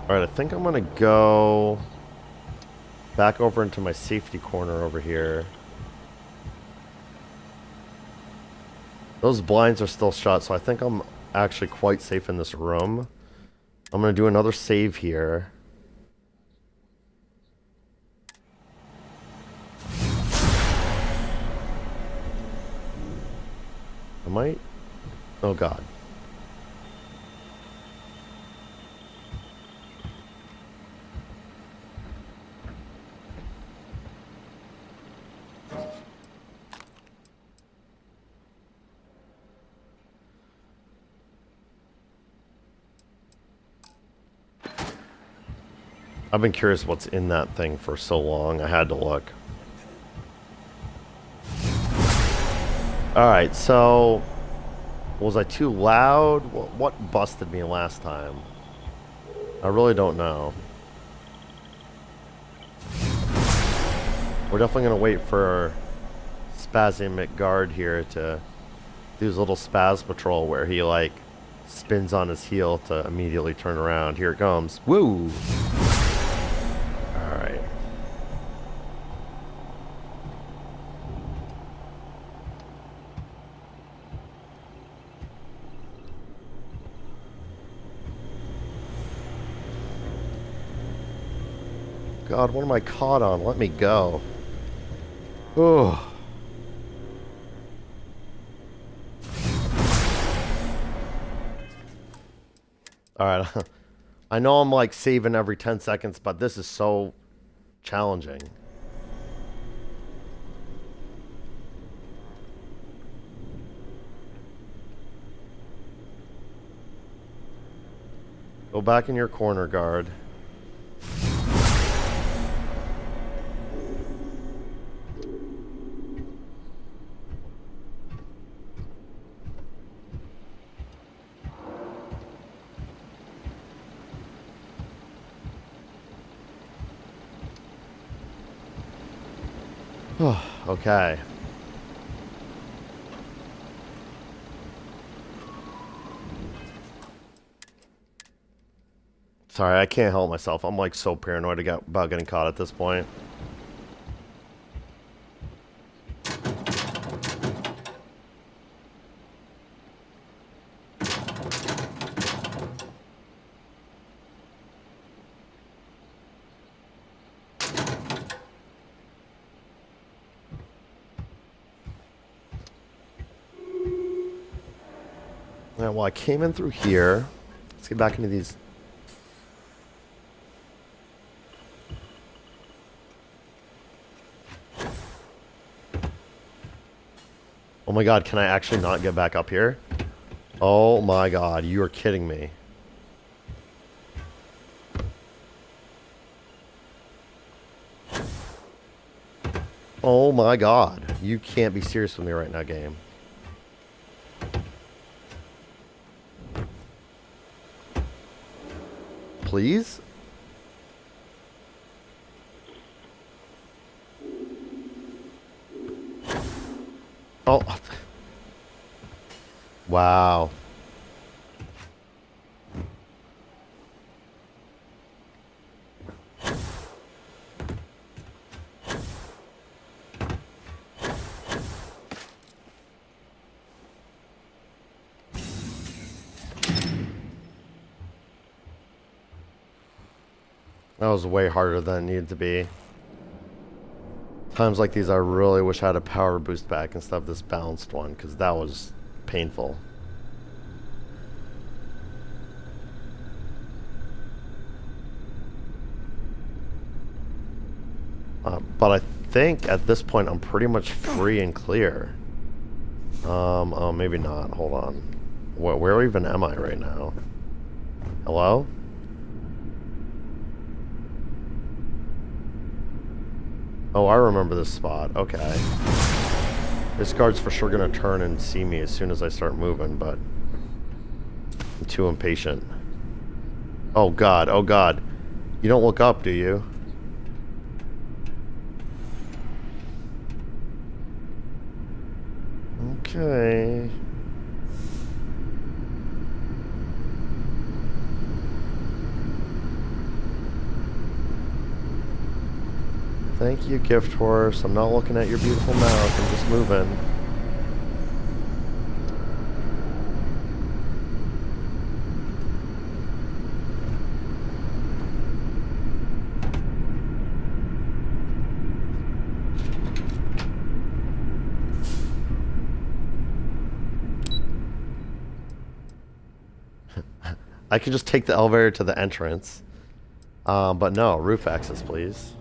Alright, I think I'm gonna go back over into my safety corner over here. Those blinds are still shut, so I think I'm actually quite safe in this room. I'm gonna do another save here. I might... Oh god. I've been curious what's in that thing for so long. I had to look. Alright, so... Was I too loud? What busted me last time? I really don't know. We're definitely going to wait for Spasmic Guard here to do his little spaz patrol where he, like, spins on his heel to immediately turn around. Here it comes. Woo! Alright. God, what am I caught on? Let me go. Oh. Alright. I know I'm like saving every 10 seconds, but this is so challenging. Go back in your corner, guard. Okay. Sorry, I can't help myself. I'm like so paranoid about getting caught at this point. Alright, well, I came in through here. Let's get back into these. Oh my god, can I actually not get back up here? Oh my god, you are kidding me. Oh my god, you can't be serious with me right now, game. Please? Oh. Wow. That was way harder than it needed to be. Times like these, I really wish I had a power boost back instead of this balanced one, because that was painful. But I think at this point I'm pretty much free and clear. Oh, maybe not. Hold on. Where even am I right now? Hello? Oh, I remember this spot. Okay. This guard's for sure gonna turn and see me as soon as I start moving, but I'm too impatient. Oh god, oh god. You don't look up, do you? Okay. Thank you, gift horse. I'm not looking at your beautiful mouth. I'm just moving. I could just take the elevator to the entrance. But no, roof access, please.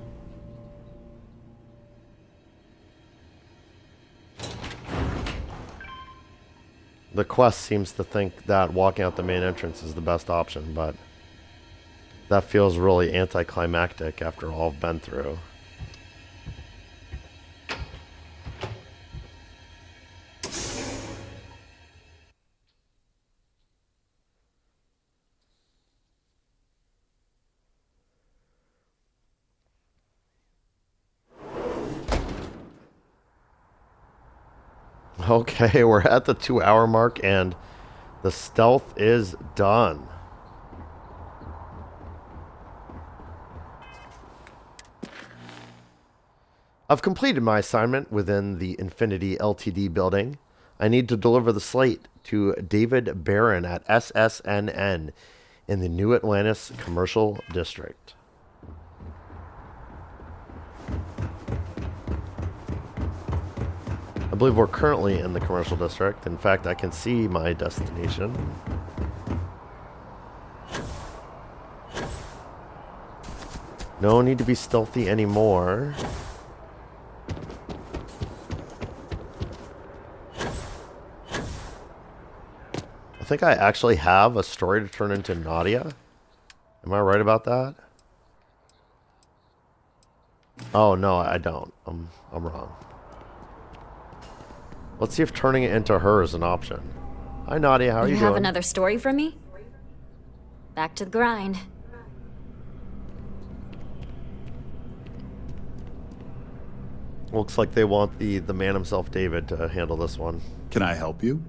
The quest seems to think that walking out the main entrance is the best option, but that feels really anticlimactic after all I've been through. Okay, we're at the 2-hour mark and the stealth is done. I've completed my assignment within the Infinity Ltd building. I need to deliver the slate to David Barron at SSNN in the New Atlantis Commercial District. I believe we're currently in the commercial district. In fact, I can see my destination. No need to be stealthy anymore. I think I actually have a story to turn into Nadia. Am I right about that? Oh no, I don't. I'm wrong. Let's see if turning it into her is an option. Hi Nadia, how are you doing? You have another story for me? Back to the grind. Looks like they want the man himself, David, to handle this one. Can I help you?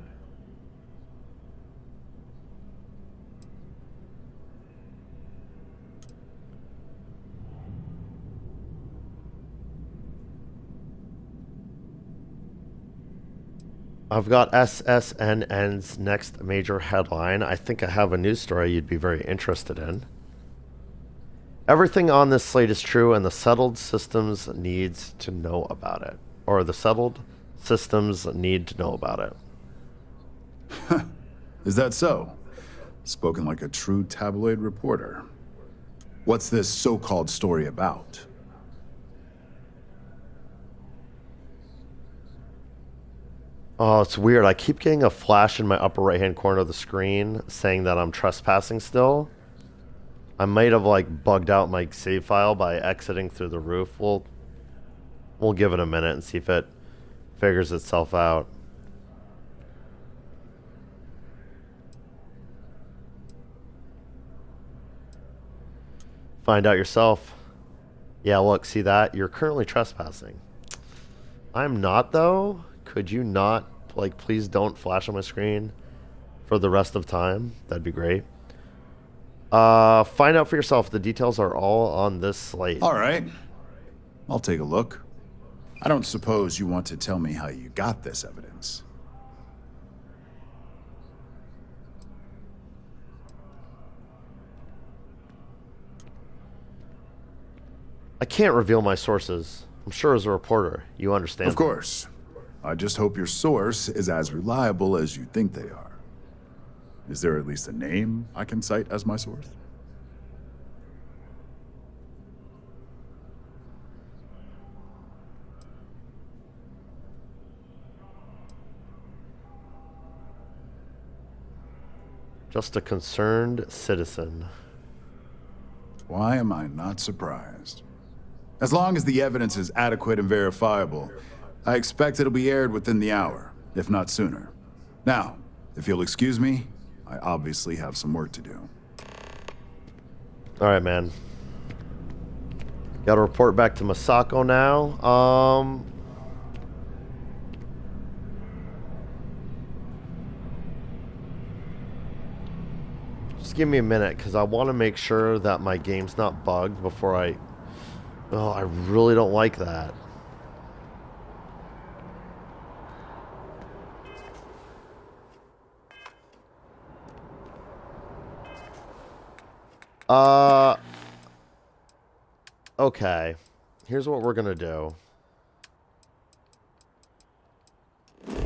I've got SSNN's next major headline. I think I have a news story you'd be very interested in. Everything on this slate is true, and the settled systems needs to know about it. Or the settled systems need to know about it. Is that so? Spoken like a true tabloid reporter. What's this so-called story about? Oh, it's weird. I keep getting a flash in my upper right-hand corner of the screen saying that I'm trespassing still. I might have like bugged out my save file by exiting through the roof. We'll give it a minute and see if it figures itself out. Find out yourself. Yeah, look, see that? You're currently trespassing. I'm not though. Could you not, like, please don't flash on my screen for the rest of time? That'd be great. Find out for yourself. The details are all on this slate. All right. I'll take a look. I don't suppose you want to tell me how you got this evidence. I can't reveal my sources. I'm sure as a reporter, you understand. Of course. I just hope your source is as reliable as you think they are. Is there at least a name I can cite as my source? Just a concerned citizen. Why am I not surprised? As long as the evidence is adequate and verifiable, I expect it'll be aired within the hour, if not sooner. Now, if you'll excuse me, I obviously have some work to do. All right, man. Got to report back to Masako now. Just give me a minute, because I want to make sure that my game's not bugged before I... Oh, I really don't like that. Okay. Here's what we're gonna do. I'm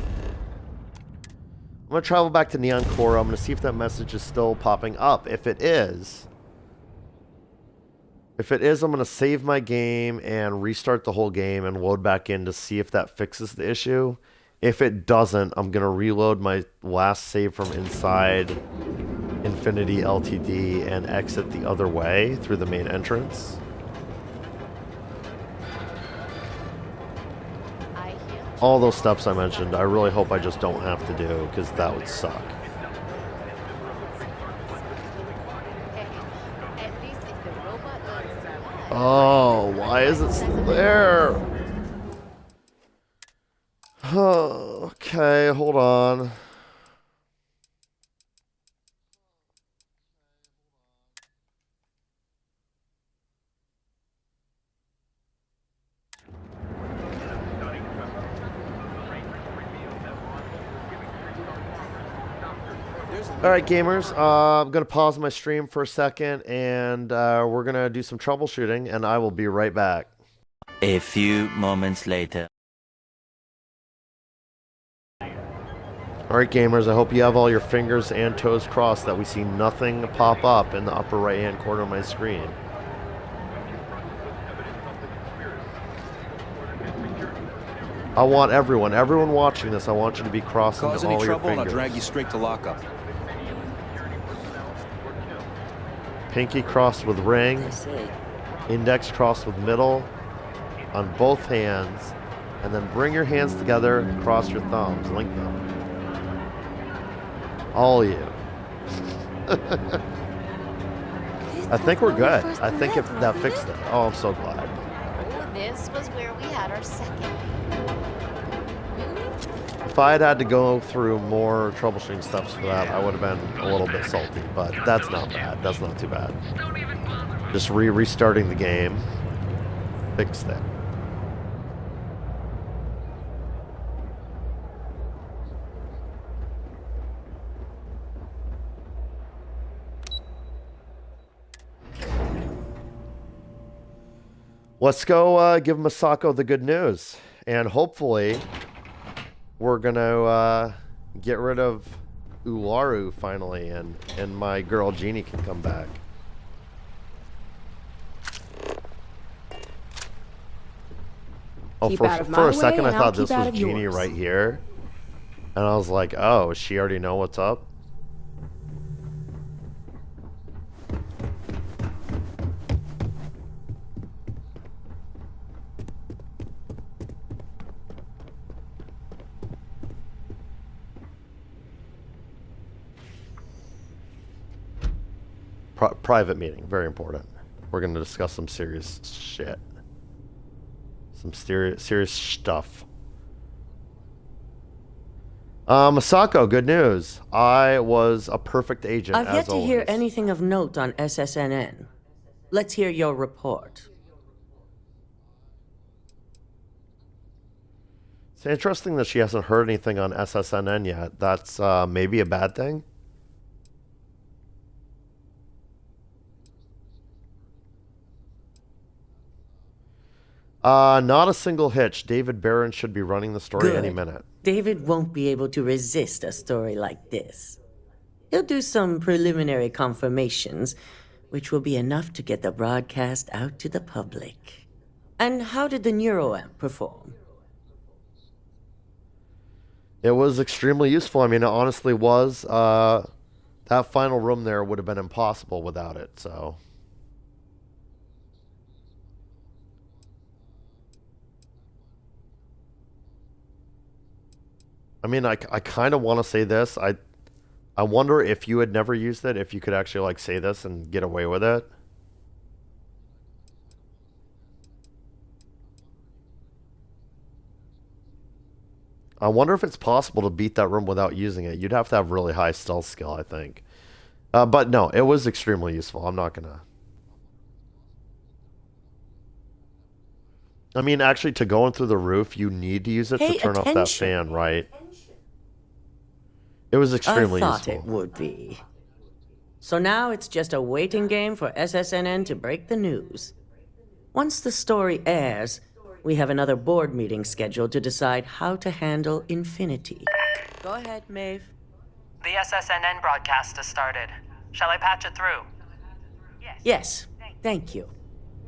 gonna travel back to Neon Core. I'm gonna see if that message is still popping up. If it is, I'm gonna save my game and restart the whole game and load back in to see if that fixes the issue. If it doesn't, I'm gonna reload my last save from inside Infinity LTD and exit the other way through the main entrance. All those steps I mentioned, I really hope I just don't have to do, because that would suck. Oh, why is it still there? Okay, hold on. Alright, gamers, I'm going to pause my stream for a second, and we're going to do some troubleshooting, and I will be right back. A few moments later. Alright, gamers, I hope you have all your fingers and toes crossed that we see nothing pop up in the upper right-hand corner of my screen. I want everyone watching this, I want you to be crossing all your fingers. Cause any trouble, and I'll drag you straight to lockup. Pinky crossed with ring, index crossed with middle, on both hands, and then bring your hands together and cross your thumbs, link them. All of you. I think we're good. I think if that fixed it. Oh, I'm so glad. This was where we had our second. If I had to go through more troubleshooting steps for that, I would have been a little bit salty, but that's not bad. That's not too bad. Just restarting the game. Fixed it. Let's go give Masako the good news. And hopefully we're going to get rid of Ularu finally, and my girl Jeannie can come back. Oh, for a second I thought this was Jeannie right here. And I was like, oh, does she already know what's up? Private meeting, very important. We're going to discuss some serious shit. Some serious stuff. Masako, good news. I was a perfect agent, I've yet to hear anything of note on SSNN. Let's hear your report. It's interesting that she hasn't heard anything on SSNN yet. That's maybe a bad thing. Not a single hitch. David Barron should be running the story Good. any minute. David won't be able to resist a story like this. He'll do some preliminary confirmations, which will be enough to get the broadcast out to the public. And how did the neuroamp perform? It was extremely useful. I mean, it honestly was. That final room there would have been impossible without it, so... I mean, I kind of want to say this. I wonder if you had never used it, if you could actually, like, say this and get away with it. I wonder if it's possible to beat that room without using it. You'd have to have really high stealth skill, I think. But no, it was extremely useful. I'm not gonna... I mean, actually, to go in through the roof, you need to use it to turn off that fan, right? It was extremely I thought useful. it would be. So now it's just a waiting game for SSNN to break the news. Once the story airs, we have another board meeting scheduled to decide how to handle Infinity. Go ahead, Maeve. The SSNN broadcast has started. Shall I patch it through? Yes, thank you.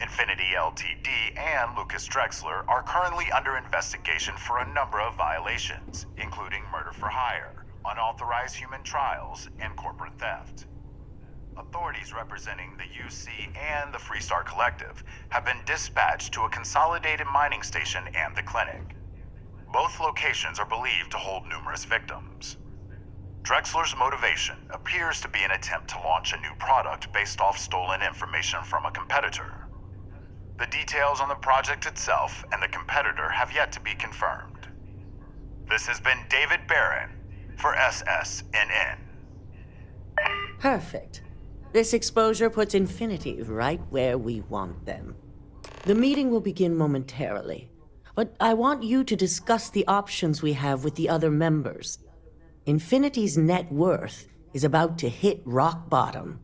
Infinity Ltd. and Lucas Drexler are currently under investigation for a number of violations, including murder for hire, unauthorized human trials, and corporate theft. Authorities representing the UC and the Freestar Collective have been dispatched to a consolidated mining station and the clinic. Both locations are believed to hold numerous victims. Drexler's motivation appears to be an attempt to launch a new product based off stolen information from a competitor. The details on the project itself and the competitor have yet to be confirmed. This has been David Barron for SSNN. Perfect. This exposure puts Infinity right where we want them. The meeting will begin momentarily, but I want you to discuss the options we have with the other members. Infinity's net worth is about to hit rock bottom.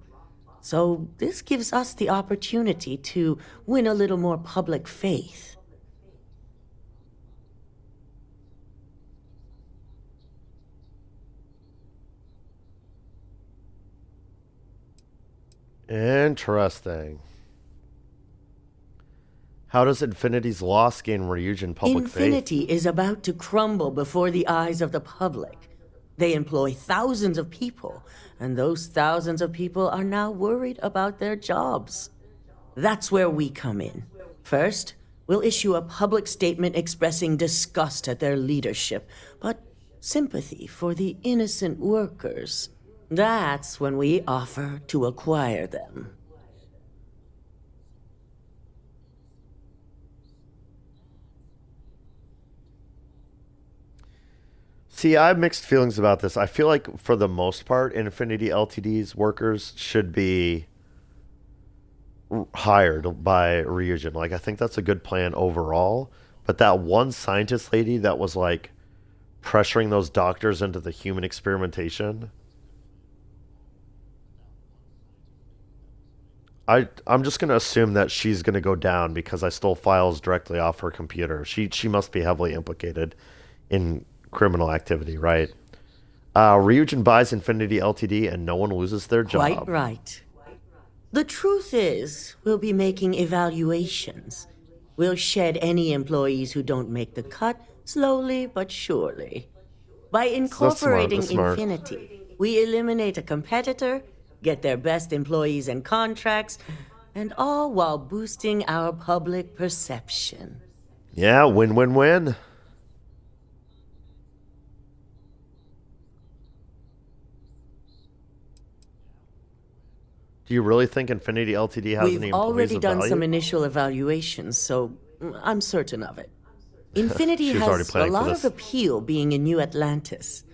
So this gives us the opportunity to win a little more public faith. Interesting. How does Infinity's loss gain Ryujin public Infinity faith? is about to crumble before the eyes of the public. They employ thousands of people, and those thousands of people are now worried about their jobs. That's where we come in. First, we'll issue a public statement expressing disgust at their leadership, but sympathy for the innocent workers. That's when we offer to acquire them. See, I have mixed feelings about this. I feel like, for the most part, Infinity Ltd's workers should be hired by Ryujin. Like, I think that's a good plan overall. But that one scientist lady that was, like, pressuring those doctors into the human experimentation... I'm just going to assume that she's going to go down because I stole files directly off her computer. She must be heavily implicated in criminal activity, right? Ryujin buys Infinity Ltd. And no one loses their job. Quite right. The truth is, we'll be making evaluations. We'll shed any employees who don't make the cut, slowly but surely. By incorporating That's smart. Infinity, we eliminate a competitor, get their best employees and contracts, and all while boosting our public perception. Yeah, win-win-win. Do you really think Infinity Ltd. has any We've employees already of done value? some initial evaluations, so I'm certain of it. Infinity She was already has a planning for lot this. of appeal being in New Atlantis.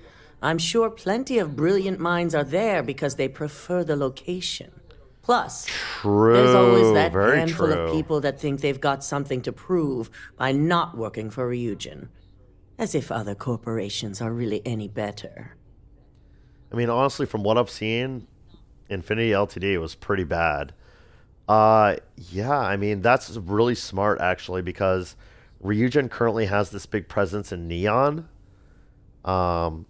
I'm sure plenty of brilliant minds are there because they prefer the location. Plus, there's always that very handful true. of people that think they've got something to prove by not working for Ryujin. As if other corporations are really any better. I mean, honestly, from what I've seen, Infinity Ltd. was pretty bad. Yeah, I mean, that's really smart actually because Ryujin currently has this big presence in Neon. Um,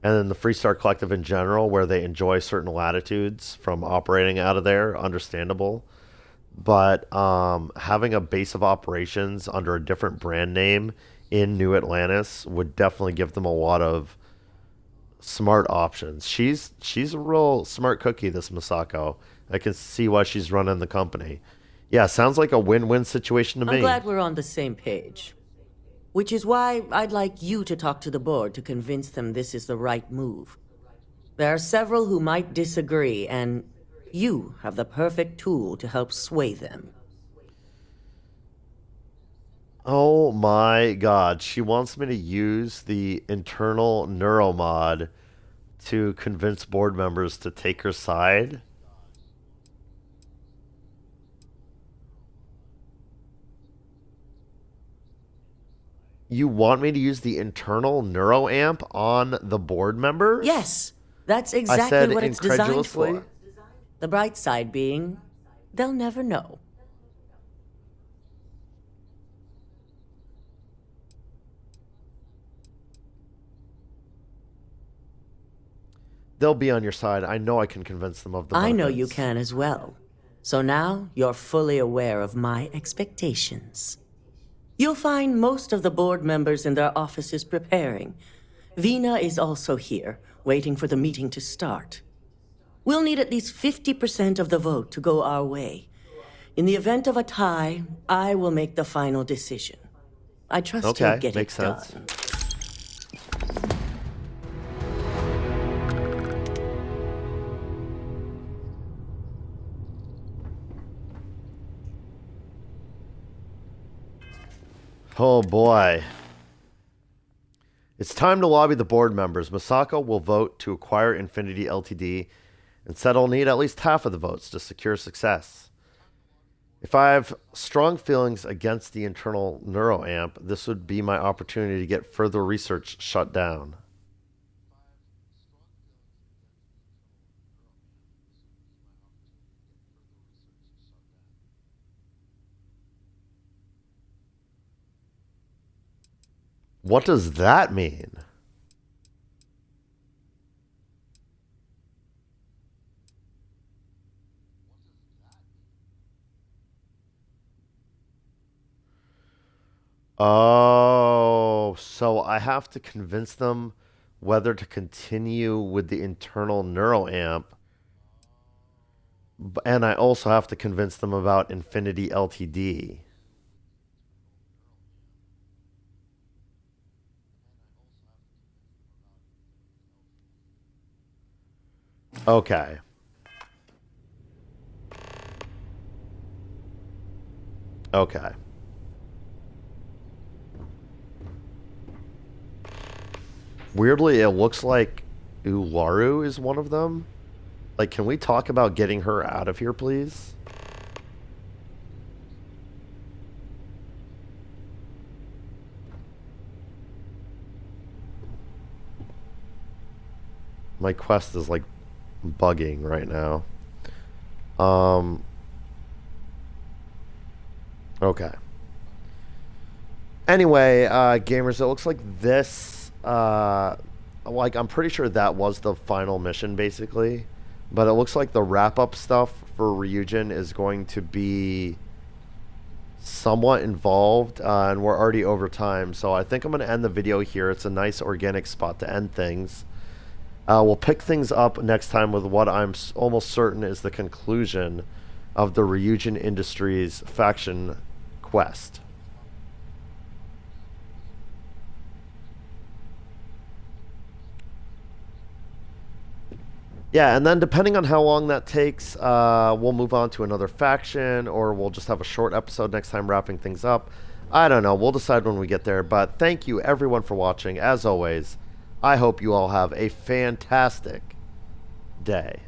and then the Freestar Collective in general, where they enjoy certain latitudes from operating out of there, understandable. But having a base of operations under a different brand name in New Atlantis would definitely give them a lot of smart options. She's a real smart cookie, this Masako. I can see why she's running the company. Yeah, sounds like a win-win situation to I'm me. glad we're on the same page. Which is why I'd like you to talk to the board to convince them this is the right move. There are several who might disagree, and you have the perfect tool to help sway them. Oh my god, she wants me to use the internal neuromod to convince board members to take her side? You want me to use the internal neuroamp on the board members? Yes, that's I exactly said what it's designed incredulously. for. The bright side being, they'll never know. They'll be on your side. I know I can convince them of the I know benefits. you can as well. So now you're fully aware of my expectations. You'll find most of the board members in their offices preparing. Vina is also here, waiting for the meeting to start. We'll need at least 50% of the vote to go our way. In the event of a tie, I will make the final decision. I trust you'll get makes it sense. done. Oh boy. It's time to lobby the board members. Masako will vote to acquire Infinity Ltd. and said I'll need at least half of the votes to secure success. If I have strong feelings against the internal neuroamp, this would be my opportunity to get further research shut down. What does that mean? Oh, so I have to convince them whether to continue with the internal neuroamp. And I also have to convince them about Infinity Ltd. Okay. Okay. Weirdly, it looks like Ularu is one of them. Like, can we talk about getting her out of here, please? My quest is, like, bugging right now. Okay. Anyway, gamers, it looks like this, like, I'm pretty sure that was the final mission, basically. But it looks like the wrap-up stuff for Ryujin is going to be somewhat involved, and we're already over time. So I think I'm going to end the video here. It's a nice organic spot to end things. We'll pick things up next time with what I'm almost certain is the conclusion of the Ryujin Industries faction quest. Yeah, and then depending on how long that takes, we'll move on to another faction, or we'll just have a short episode next time wrapping things up. I don't know. We'll decide when we get there. But thank you, everyone, for watching. As always, I hope you all have a fantastic day.